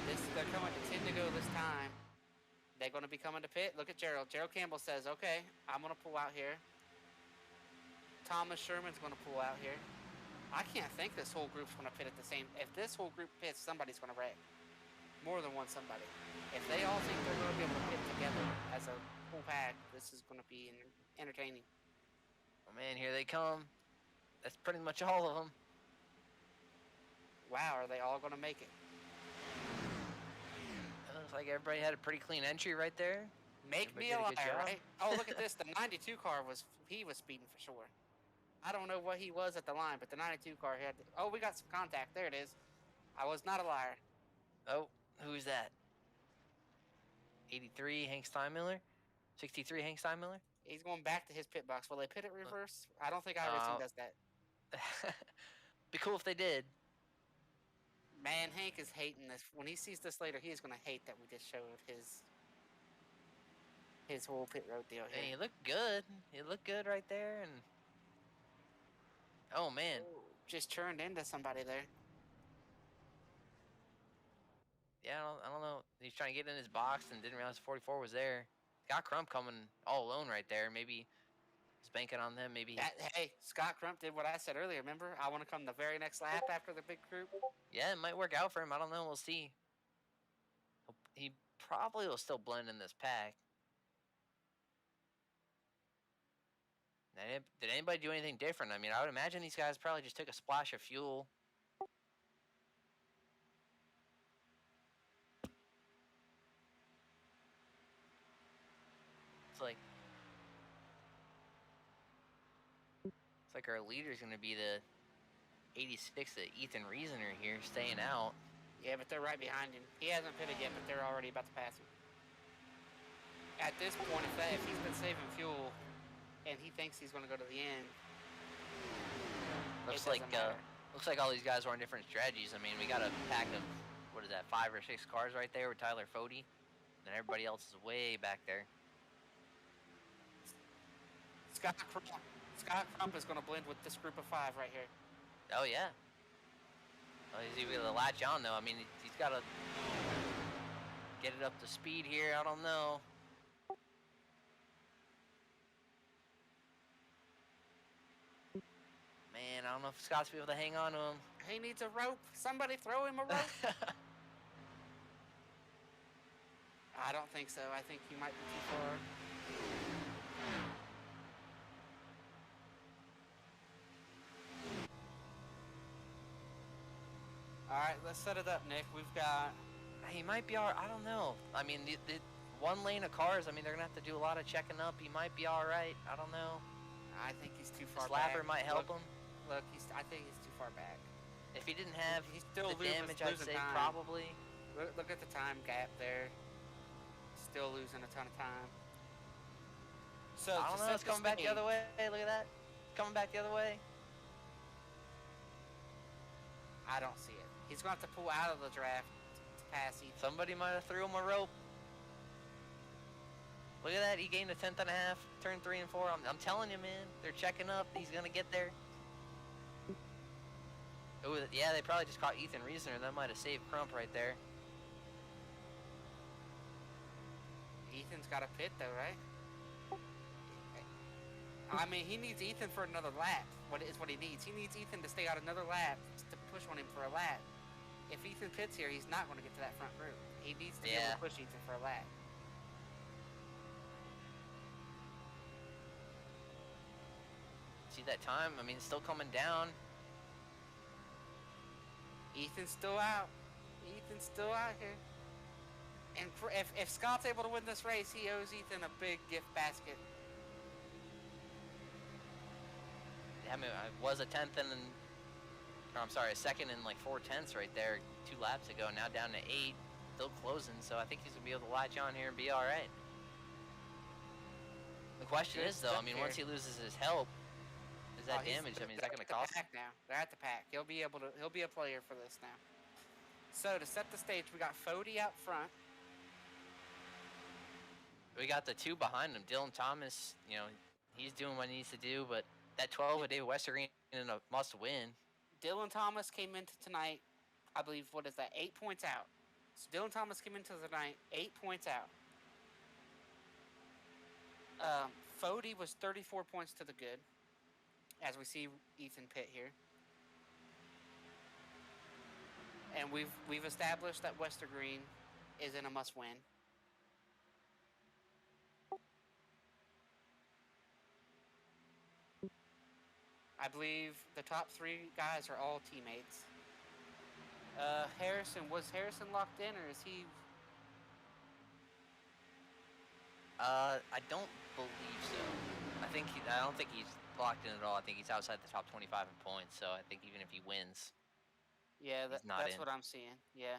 They're coming to 10 to go this time. They're going to be coming to pit. Look at Gerald. Gerald Campbell says, "Okay, I'm going to pull out here." Thomas Sherman's going to pull out here. I can't think this whole group's going to pit at the same. If this whole group pits, somebody's going to wreck. More than one somebody. If they all think they're going to be able to pit together as a full pack, this is going to be entertaining. Oh man, here they come. That's pretty much all of them. Wow, are they all going to make it? It looks like everybody had a pretty clean entry right there. Make me a liar, right? Oh, look at this. The 92 car was speeding for sure. I don't know what he was at the line, but the 92 car had. Oh, we got some contact. There it is. I was not a liar. Oh, who's that? 83 Hank Steinmiller? 63 Hank Steinmiller? He's going back to his pit box. Will they pit it reverse? I don't think iRacing does that. Be cool if they did. Man, Hank is hating this. When he sees this later, he is going to hate that we just showed his whole pit road deal here. Hey, he looked good. He looked good right there, and oh man, just turned into somebody there. Yeah, I don't know. He's trying to get in his box and didn't realize 44 was there. Got Crump coming all alone right there. Maybe he's banking on them. Maybe. Hey, Scott Crump did what I said earlier. Remember, I want to come the very next lap after the big group. Yeah, it might work out for him. I don't know. We'll see. He probably will still blend in this pack. Did anybody do anything different? I mean, I would imagine these guys probably just took a splash of fuel. It's like our leader's going to be the 86 to Ethan Reasoner here, staying out. Yeah, but they're right behind him. He hasn't pitted yet, but they're already about to pass him. At this point, if he's been saving fuel and he thinks he's going to go to the end, looks like all these guys are on different strategies. I mean, we got a pack of, what is that, 5 or 6 cars right there with Tyler Fode, and everybody else is way back there. Scott Crump is going to blend with this group of 5 right here. Oh, yeah. Well, he's able to latch on, though. I mean, he's got to get it up to speed here. I don't know. Man, I don't know if Scott's be able to hang on to him. He needs a rope. Somebody throw him a rope. I don't think so. I think he might be too far. All right, let's set it up, Nick. We've got... He might be all right. I don't know. I mean, the one lane of cars, I mean, they're going to have to do a lot of checking up. He might be all right. I don't know. I think he's too far back. Slapper might help him. Look, I think he's too far back. If he didn't have he's still the damage, I'd say time. Probably. Look at the time gap there. Still losing a ton of time. So I don't know. It's coming back the other way. Hey, look at that. Coming back the other way. I don't see it. He's going to have to pull out of the draft to pass Ethan. Somebody might have threw him a rope. Look at that. He gained a 10th and a half. Turn 3 and 4. I'm telling you, man. They're checking up. He's going to get there. Oh, yeah, they probably just caught Ethan Reasoner. That might have saved Crump right there. Ethan's got a pit, though, right? I mean, he needs Ethan for another lap. What he needs. He needs Ethan to stay out another lap to push on him for a lap. If Ethan pits here, he's not going to get to that front group. He needs to be able to push Ethan for a lap. See that time? I mean, it's still coming down. Ethan's still out. Ethan's still out here. And if Scott's able to win this race, he owes Ethan a big gift basket. I mean, it was a 10th and, or I'm sorry, a 2nd and like 4/10 right there 2 laps ago. Now down to 8, still closing. So I think he's gonna be able to latch on here and be all right. The question is though, I mean, once he loses his help, is that damage? I mean, is that gonna cost him? Now they're at the pack. He'll be a player for this now. So to set the stage, we got Fode out front. We got the 2 behind him. Dylan Thomas, you know, he's doing what he needs to do, but that 12 of David Westergreen in a must-win. Dylan Thomas came into tonight, I believe, what is that, 8 points out. So Dylan Thomas came into the night 8 points out. Fode was 34 points to the good, as we see Ethan pit here. And we've established that Westergreen is in a must-win. I believe the top 3 guys are all teammates. Was Harrison locked in, or is he? I don't believe so. I don't think he's locked in at all. I think he's outside the top 25 in points. So I think even if he wins, yeah, that's what I'm seeing. Yeah.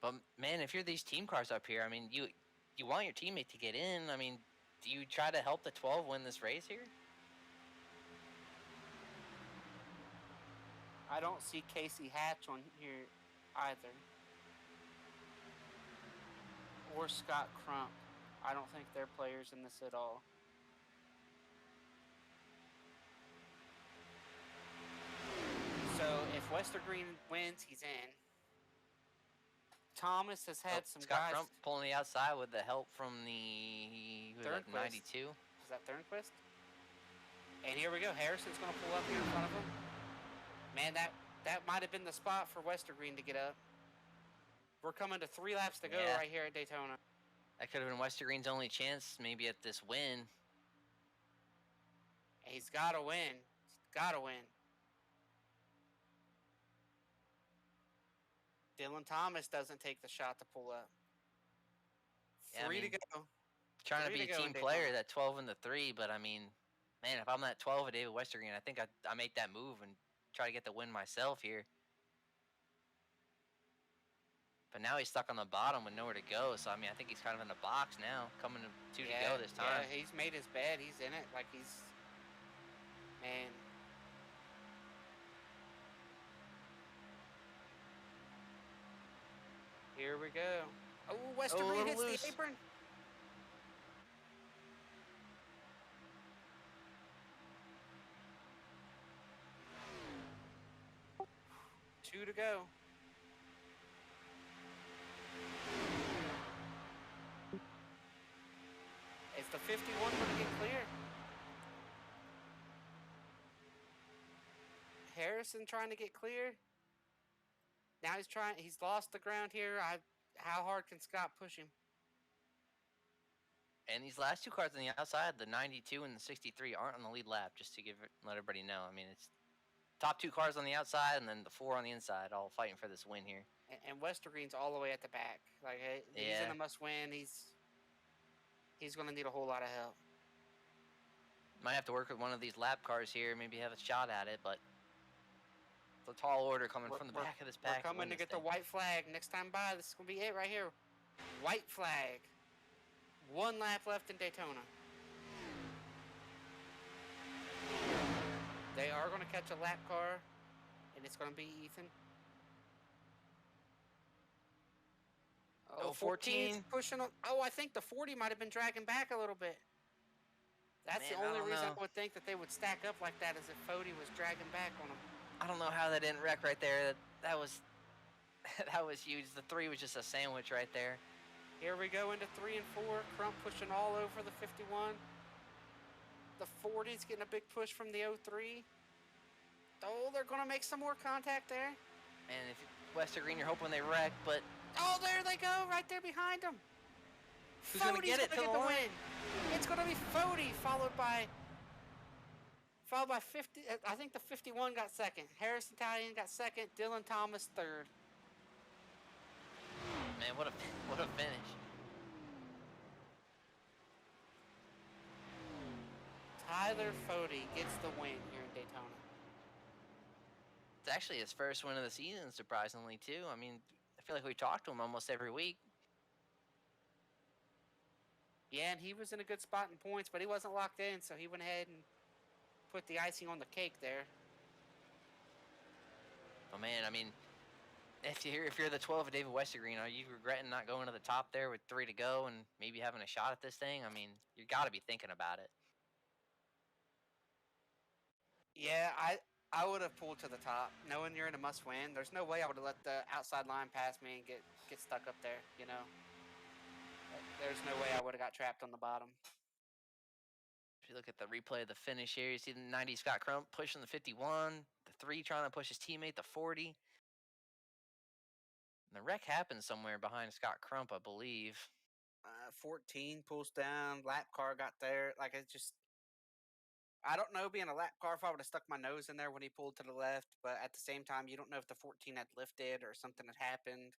But man, if you're these team cars up here, I mean, you want your teammate to get in. I mean, do you try to help the 12 win this race here? I don't see Casey Hatch on here either. Or Scott Crump. I don't think they're players in this at all. So if Westergreen wins, he's in. Thomas has had some Scott guys... Crump pulling the outside with the help from the 92. Is that Thornquist? And here we go. Harrison's going to pull up here in front of him. Man, that might have been the spot for Westergreen to get up. We're coming to 3 laps to go right here at Daytona. That could have been Westergreen's only chance, maybe at this win. He's got to win. He's got to win. Dylan Thomas doesn't take the shot to pull up. 3 to go. Trying to be a team player, that 12 and the 3, but I mean, man, if I'm that 12 of David Westergreen, I think I make that move and try to get the win myself here. But now he's stuck on the bottom with nowhere to go. So, I mean, I think he's kind of in a box now. Coming to two to go this time. Yeah, he's made his bed. He's in it. Like, he's... Man. Here we go. Oh, Westergreen hits loose. the apron. Two to go. Is the 51 going to get clear? Harrison trying to get clear. Now he's lost the ground here. How hard can Scott push him? And these last two cars on the outside, the 92 and the 63, aren't on the lead lap, just to let everybody know. I mean, it's top two cars on the outside and then the four on the inside, all fighting for this win here. And Westergreen's all the way at the back. Like, he's in a must-win. He's going to need a whole lot of help. Might have to work with one of these lap cars here, maybe have a shot at it, but it's a tall order coming from the back of this pack. We're coming to get the white flag. Next time by, this is going to be it right here. White flag. 1 lap left in Daytona. They are going to catch a lap car, and it's going to be Ethan. Oh, 14 pushing on. Oh, I think the 40 might have been dragging back a little bit. That's the only reason I would think that they would stack up like that, is if Fody was dragging back on them. I don't know how that didn't wreck right there. That was that was huge. The 3 was just a sandwich right there. Here we go into 3 and 4. Crump pushing all over the 51. The 40's getting a big push from the 03. Oh, they're going to make some more contact there. And if Westergreen, you're hoping they wreck, but... Oh, there they go, right there behind them. Who's going to get it to the win? It's going to be Fody, followed by 50. I think the 51 got second. Harris Italian got second. Dylan Thomas third. Man, what a finish. Tyler Fody gets the win here in Daytona. It's actually his first win of the season, surprisingly, too. I mean, I feel like we talk to him almost every week. Yeah, and he was in a good spot in points, but he wasn't locked in, so he went ahead and put the icing on the cake there. Oh, man, I mean... If you're the 12 of David Westergreen, are you regretting not going to the top there with 3 to go and maybe having a shot at this thing? I mean, you got to be thinking about it. Yeah, I would have pulled to the top, knowing you're in a must-win. There's no way I would have let the outside line pass me and get stuck up there, you know? There's no way I would have got trapped on the bottom. If you look at the replay of the finish here, you see the 90 Scott Crump pushing the 51, the 3 trying to push his teammate, the 40. And the wreck happened somewhere behind Scott Crump, I believe. 14 pulls down, lap car got there. Like, it's just... I don't know, being a lap car, if I would have stuck my nose in there when he pulled to the left, but at the same time, you don't know if the 14 had lifted or something had happened.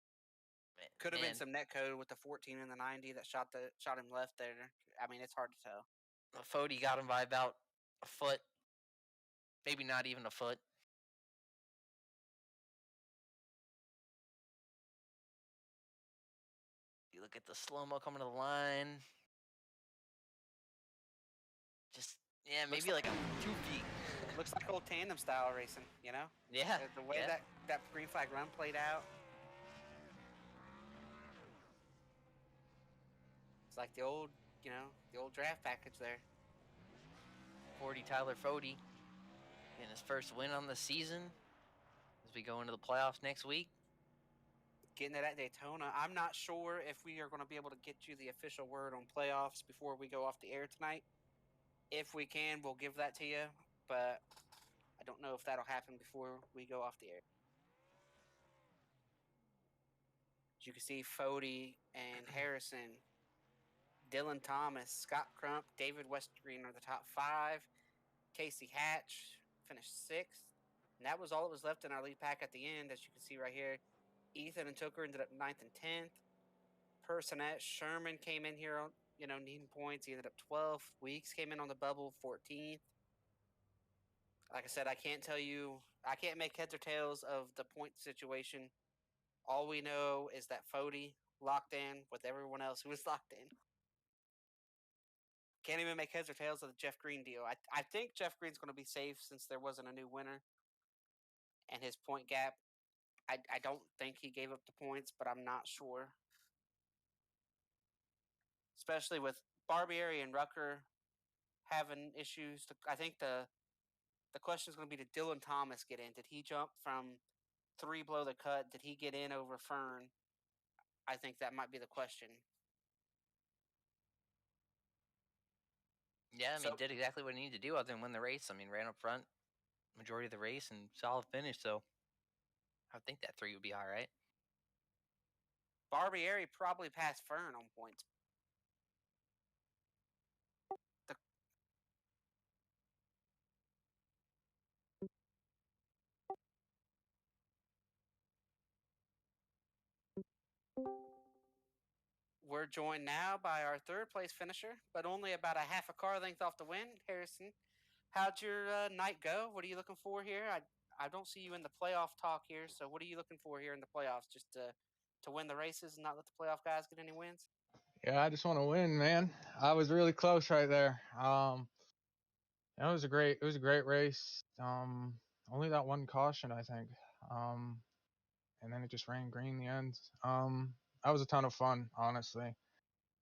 Could have been some net code with the 14 and the 90 that shot him left there. I mean, it's hard to tell. Fody got him by about a foot, maybe not even a foot. You look at the slow-mo coming to the line. Just, yeah, maybe like a 2 feet. Looks like old tandem style racing, you know? Yeah. The way that green flag run played out. It's like the old draft package there. 40 Tyler Fody in his first win on the season as we go into the playoffs next week. Getting it at Daytona. I'm not sure if we are going to be able to get you the official word on playoffs before we go off the air tonight. If we can, we'll give that to you, but I don't know if that'll happen before we go off the air. As you can see, Fody and Harrison, Dylan Thomas, Scott Crump, David Westergreen are the top 5. Casey Hatch finished 6th. And that was all that was left in our lead pack at the end, as you can see right here. Ethan and Tooker ended up 9th and 10th. Personette, Sherman came in here, needing points. He ended up 12th. Weeks came in on the bubble, 14th. Like I said, I can't tell you. I can't make heads or tails of the point situation. All we know is that Fody locked in with everyone else who was locked in. Can't even make heads or tails of the Jeff Green deal. I think Jeff Green's going to be safe since there wasn't a new winner, and his point gap. I don't think he gave up the points, but I'm not sure. Especially with Barbieri and Rucker having issues. I think the question is going to be, did Dylan Thomas get in? Did he jump from three below the cut? Did he get in over Fern? I think that might be the question. Yeah, I So mean, did exactly what he needed to do other than win the race. I mean, ran up front majority of the race and solid finish. So I think that 3 would be all right. Barbieri probably passed Fern on points. The, we're joined now by our third place finisher, but only about a half a car length off the win. Harrison, how'd your night go? What are you looking for here? I don't see you in the playoff talk here, so what are you looking for here in the playoffs? Just to win the races and not let the playoff guys get any wins? Yeah, I just want to win, man. I was really close right there. It was a great race. Only that one caution, I think. And then it just ran green in the end. That was a ton of fun, honestly.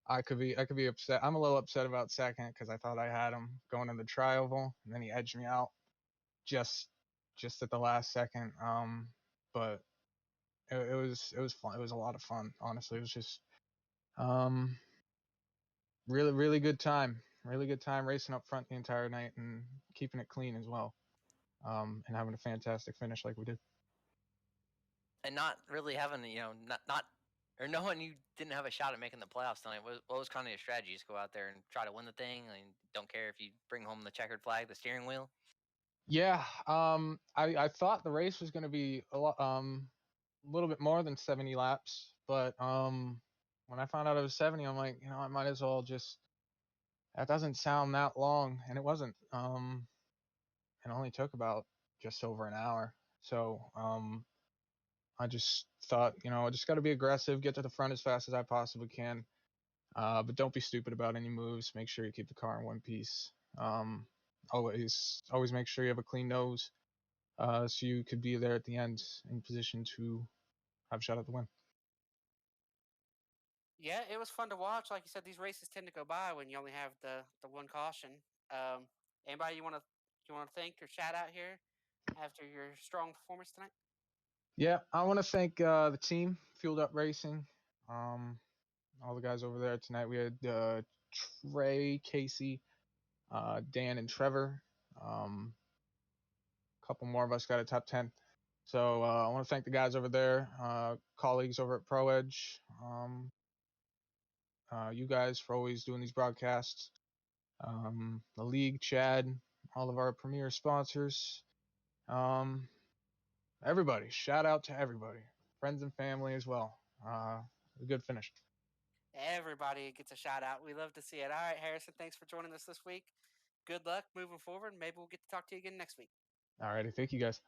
I could be upset. I'm a little upset about second because I thought I had him going in the tri-oval, and then he edged me out just just at the last second. But it was fun. It was a lot of fun, honestly. It was just um really good time. Really good time racing up front the entire night and keeping it clean as well. And having a fantastic finish like we did. And not really having, not or knowing you didn't have a shot at making the playoffs tonight. What was kind of your strategy? Just go out there and try to win the thing, and don't care if you bring home the checkered flag, the steering wheel. Yeah, I thought the race was going to be a little bit more than 70 laps, but when I found out it was 70, I'm like, I might as well just. That doesn't sound that long, and it wasn't. It only took about just over an hour. So I just thought, I just got to be aggressive, get to the front as fast as I possibly can, but don't be stupid about any moves. Make sure you keep the car in one piece. Always make sure you have a clean nose, so you could be there at the end in position to have a shot at the win. Yeah, it was fun to watch. Like you said, these races tend to go by when you only have the one caution. Anybody you want to thank or shout out here after your strong performance tonight? Yeah, I want to thank the team, Fueled Up Racing, um, all the guys over there tonight. We had Trey, Casey, Dan, and Trevor. A couple more of us got a top 10. So I want to thank the guys over there, colleagues over at Pro Edge, you guys for always doing these broadcasts, the league, Chad, all of our premier sponsors, um, everybody. Shout out to everybody, friends and family as well. A good finish. Everybody gets a shout out. We love to see it. All right, Harrison, thanks for joining us this week. Good luck moving forward. Maybe we'll get to talk to you again next week. All righty, thank you guys.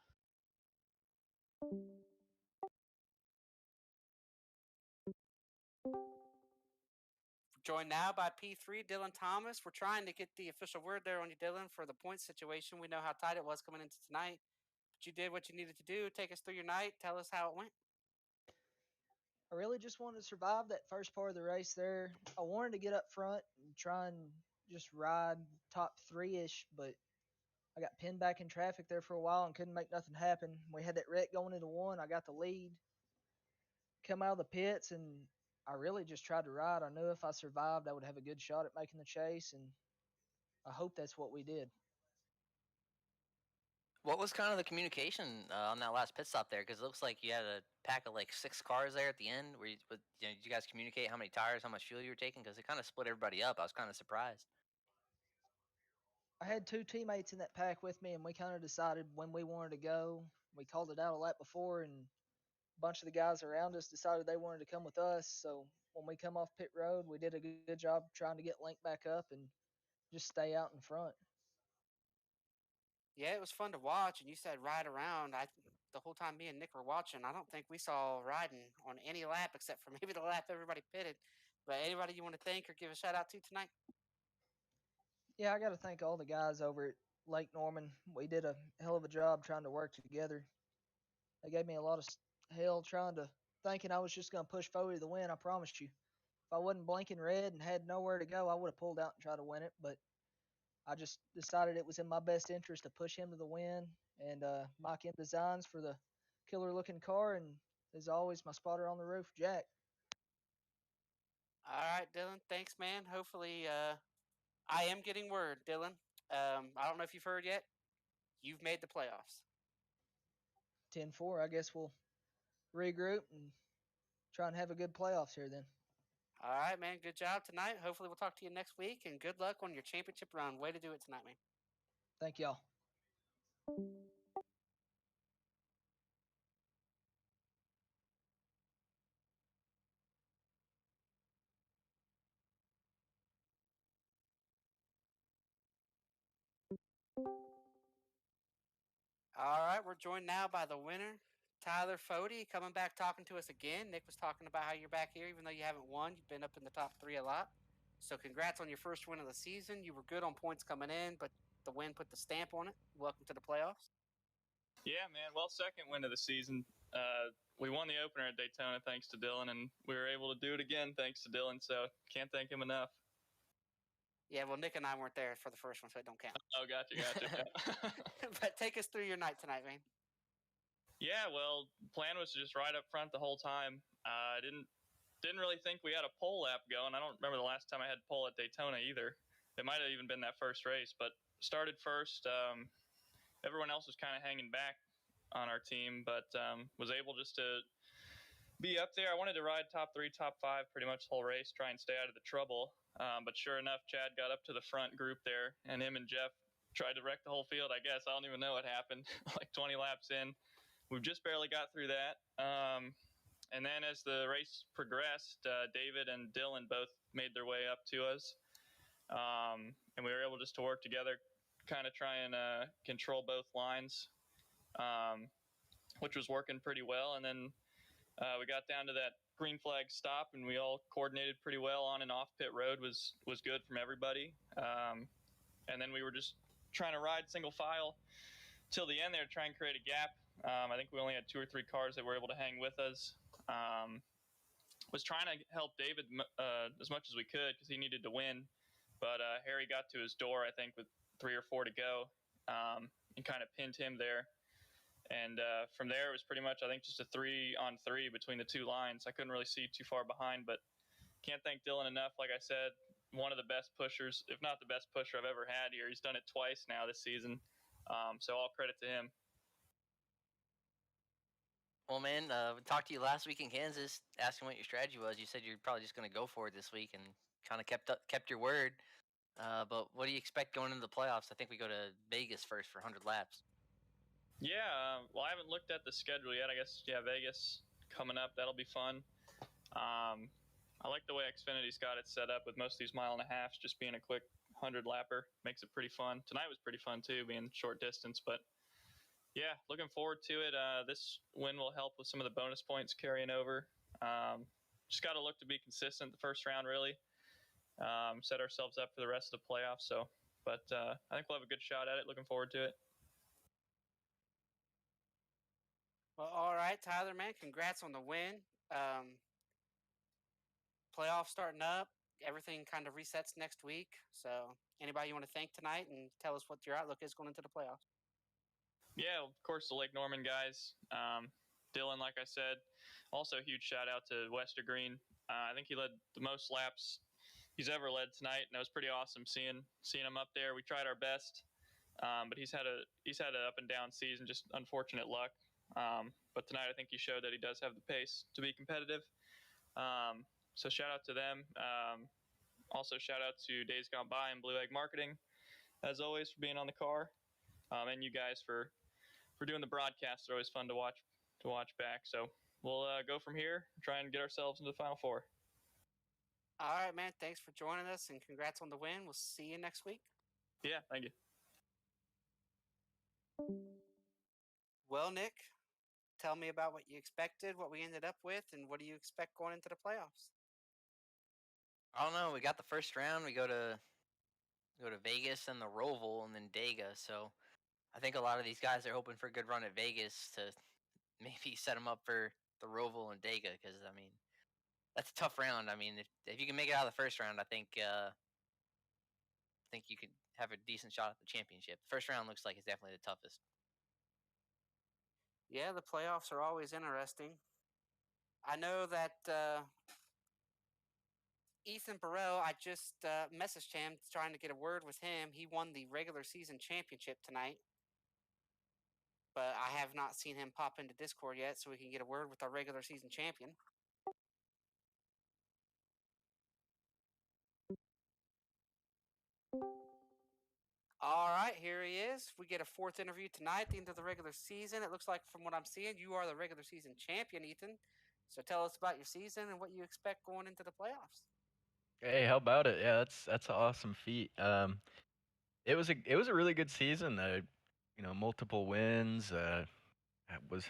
Joined now by P3, Dylan Thomas. We're trying to get the official word there on you, Dylan, for the point situation. We know how tight it was coming into tonight, but you did what you needed to do. Take us through your night. Tell us how it went. I really just wanted to survive that first part of the race there. I wanted to get up front and try and just ride top three ish, but I got pinned back in traffic there for a while and couldn't make nothing happen. We had that wreck going into one. I got the lead, come out of the pits, and I really just tried to ride. I knew if I survived, I would have a good shot at making the chase, and I hope that's what we did. What was kind of the communication on that last pit stop there? Because it looks like you had a pack of like 6 cars there at the end. Did you guys communicate how many tires, how much fuel you were taking? Because it kind of split everybody up. I was kind of surprised. I had two teammates in that pack with me, and we kind of decided when we wanted to go. We called it out a lap before, and bunch of the guys around us decided they wanted to come with us. So when we come off pit road, we did a good job trying to get linked back up and just stay out in front. Yeah, it was fun to watch, and you said ride around. The whole time me and Nick were watching, I don't think we saw riding on any lap except for maybe the lap everybody pitted. But anybody you want to thank or give a shout out to tonight? Yeah, I got to thank all the guys over at Lake Norman. We did a hell of a job trying to work together. They gave me a lot of hell trying to thinking I was just going to push forward to the win. I promised you. If I wasn't blinking red and had nowhere to go, I would have pulled out and tried to win it. But I just decided it was in my best interest to push him to the win and mock him designs for the killer looking car. And as always, my spotter on the roof, Jack. All right, Dylan. Thanks, man. Hopefully, I am getting word, Dylan. I don't know if you've heard yet. You've made the playoffs. 10-4. I guess we'll regroup and try and have a good playoffs here then. All right, man. Good job tonight. Hopefully, we'll talk to you next week, and good luck on your championship run. Way to do it tonight, man. Thank y'all. All right, we're joined now by the winner, Tyler Fody, coming back talking to us again. Nick was talking about how you're back here, even though you haven't won. You've been up in the top 3 a lot. So congrats on your first win of the season. You were good on points coming in, but the win put the stamp on it. Welcome to the playoffs. Yeah, man. Well, second win of the season. We won the opener at Daytona thanks to Dylan, and we were able to do it again thanks to Dylan. So can't thank him enough. Yeah, well, Nick and I weren't there for the first one, so it don't count. Oh, gotcha. But take us through your night tonight, man. Yeah, well, plan was to just ride up front the whole time. I didn't really think we had a pole lap going. I don't remember the last time I had pole at Daytona either. It might have even been that first race, but started first. Everyone else was kind of hanging back on our team, but was able just to be up there. I wanted to ride top 3, top 5 pretty much the whole race, try and stay out of the trouble. But sure enough, Chad got up to the front group there, and him and Jeff tried to wreck the whole field, I guess. I don't even know what happened. Like 20 laps in. We've just barely got through that. And then as the race progressed, David and Dylan both made their way up to us. And we were able just to work together, kind of try and control both lines, which was working pretty well. And then we got down to that green flag stop, and we all coordinated pretty well on and off pit road. Was good from everybody. And then we were just trying to ride single file till the end there to try and create a gap. I think we only had 2 or 3 cars that were able to hang with us. Was trying to help David as much as we could because he needed to win. But Harry got to his door, I think, with 3 or 4 to go, and kind of pinned him there. And from there, it was pretty much, I think, just a 3-on-3 between the 2 lines. I couldn't really see too far behind, but can't thank Dylan enough. Like I said, one of the best pushers, if not the best pusher I've ever had here. He's done it twice now this season. So all credit to him. Well, man, we talked to you last week in Kansas, asking what your strategy was. You said you're probably just going to go for it this week, and kind of kept your word. But what do you expect going into the playoffs? I think we go to Vegas first for 100 laps. Yeah, well, I haven't looked at the schedule yet. I guess, yeah, Vegas coming up. That'll be fun. I like the way Xfinity's got it set up with most of these 1.5 miles just being a quick 100-lapper. Makes it pretty fun. Tonight was pretty fun, too, being short distance. But, yeah, looking forward to it. This win will help with some of the bonus points carrying over. Just got to look to be consistent the first round, really. Set ourselves up for the rest of the playoffs. But I think we'll have a good shot at it. Looking forward to it. Well, all right, Tyler, man, congrats on the win. Playoffs starting up. Everything kind of resets next week. So anybody you want to thank tonight and tell us what your outlook is going into the playoffs? Yeah, of course, the Lake Norman guys. Dylan, like I said, also a huge shout out to Wester Green. I think he led the most laps he's ever led tonight, and it was pretty awesome seeing him up there. We tried our best, but he's had an up and down season, just unfortunate luck. But tonight, I think he showed that he does have the pace to be competitive. So shout out to them. Also shout out to Days Gone By and Blue Egg Marketing, as always, for being on the car, and you guys for doing the broadcasts. They're always fun to watch back. So we'll go from here, try and get ourselves into the Final Four. All right, man. Thanks for joining us, and congrats on the win. We'll see you next week. Yeah, thank you. Well, Nick, tell me about what you expected, what we ended up with, and what do you expect going into the playoffs? I don't know. We got the first round. We go to Vegas and the Roval and then Dega. So I think a lot of these guys are hoping for a good run at Vegas to maybe set them up for the Roval and Dega, because I mean that's a tough round. I mean, if you can make it out of the first round, I think you could have a decent shot at the championship. The first round looks like it's definitely the toughest. Yeah, the playoffs are always interesting. I know that Ethan Burrell, I just messaged him trying to get a word with him. He won the regular season championship tonight, but I have not seen him pop into Discord yet, so we can get a word with our regular season champion. All right, here he is. We get a fourth interview tonight at the end of the regular season. It looks like, from what I'm seeing, you are the regular season champion, Ethan. So tell us about your season and what you expect going into the playoffs. Hey, how about it? Yeah, that's an awesome feat. It was a really good season. Multiple wins. Was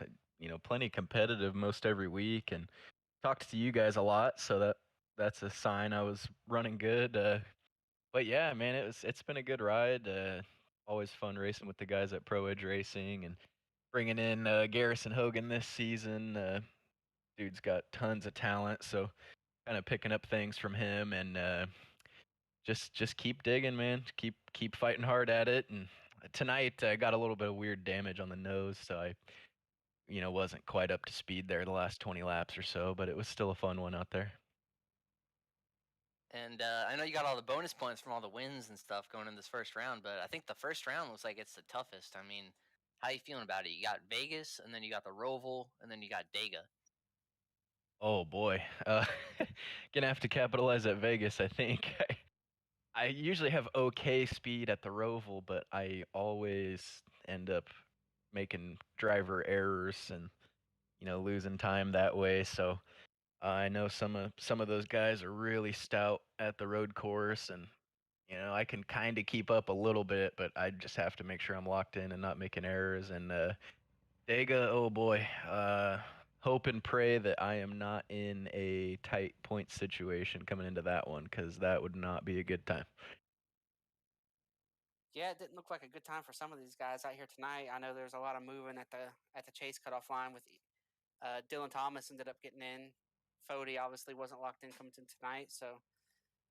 plenty competitive most every week, and talked to you guys a lot, so that's a sign I was running good. But yeah, man, it's been a good ride. Always fun racing with the guys at Pro Edge Racing, and bringing in Garrison Hogan this season. Dude's got tons of talent, so kind of picking up things from him, and just keep digging, man. Keep fighting hard at it. And tonight I got a little bit of weird damage on the nose, so I wasn't quite up to speed there the last 20 laps or so, but it was still a fun one out there. And I know you got all the bonus points from all the wins and stuff going in this first round, but I think the first round looks like it's the toughest. I mean, how you feeling about it? You got Vegas, and then you got the Roval, and then you got Dega. Oh boy, gonna have to capitalize at Vegas, I think. I usually have okay speed at the Roval, but I always end up making driver errors and losing time that way. So I know some of those guys are really stout at the road course, and I can kind of keep up a little bit, but I just have to make sure I'm locked in and not making errors. And Dega, oh boy, hope and pray that I am not in a tight point situation coming into that one, because that would not be a good time. Yeah, it didn't look like a good time for some of these guys out here tonight. I know there's a lot of moving at the chase cutoff line with Dylan Thomas ended up getting in. Fody obviously wasn't locked in coming to tonight, so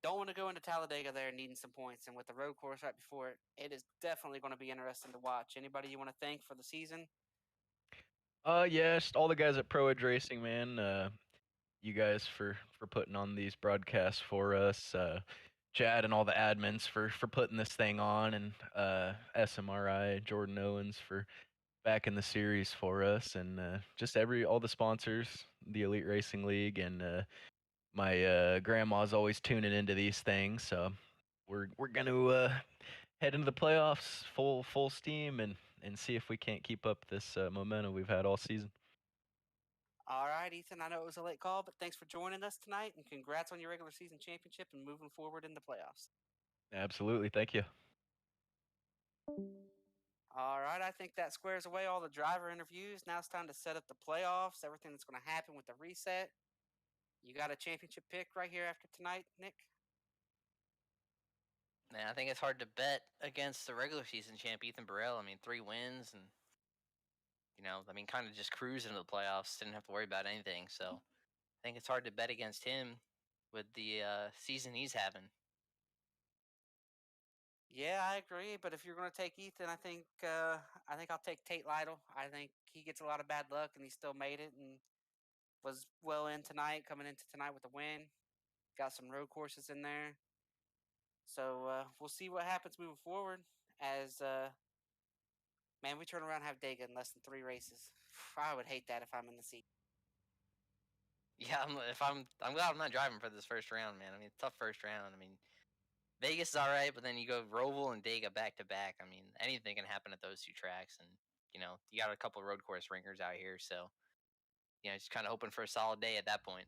don't want to go into Talladega there needing some points. And with the road course right before it, it is definitely going to be interesting to watch. Anybody you want to thank for the season? Yeah, just all the guys at Pro Edge Racing, man. You guys for putting on these broadcasts for us. Chad and all the admins for putting this thing on, and SMRI, Jordan Owens for backing the series for us, and just all the sponsors, the Elite Racing League, and my grandma's always tuning into these things. So we're gonna head into the playoffs full steam, and see if we can't keep up this momentum we've had all season. All right, Ethan, I know it was a late call, but thanks for joining us tonight, and congrats on your regular season championship and moving forward in the playoffs. Absolutely, thank you. All right, I think that squares away all the driver interviews. Now it's time to set up the playoffs, everything that's going to happen with the reset. You got a championship pick right here after tonight, Nick? Man, I think it's hard to bet against the regular season champ, Ethan Burrell. I mean, 3 wins, and kind of just cruising to the playoffs. Didn't have to worry about anything. So I think it's hard to bet against him with the season he's having. Yeah, I agree. But if you're going to take Ethan, I think I'll take Tate Lytle. I think he gets a lot of bad luck, and he still made it and was well in tonight, coming into tonight with a win. Got some road courses in there. So we'll see what happens moving forward. As man, we turn around and have Dega in less than 3 races. I would hate that if I'm in the seat. Yeah, I'm glad I'm not driving for this first round, man. I mean, tough first round. I mean, Vegas is all right, but then you go Roval and Dega back to back. I mean, anything can happen at those 2 tracks, and you got a couple of road course ringers out here, so just kind of hoping for a solid day at that point.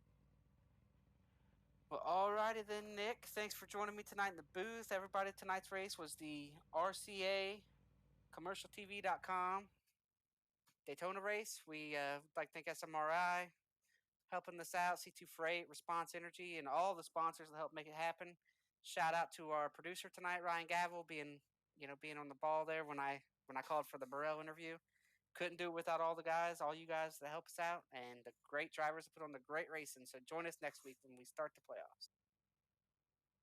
Well, alrighty then, Nick. Thanks for joining me tonight in the booth. Everybody, tonight's race was the RCA commercialtv.com, Daytona race. We like to thank SMRI helping this out, C2 Freight, Response Energy, and all the sponsors that help make it happen. Shout out to our producer tonight, Ryan Gavel, being on the ball there when I called for the Burrell interview. Couldn't do it without all you guys that help us out, and the great drivers that put on the great racing. So join us next week when we start the playoffs.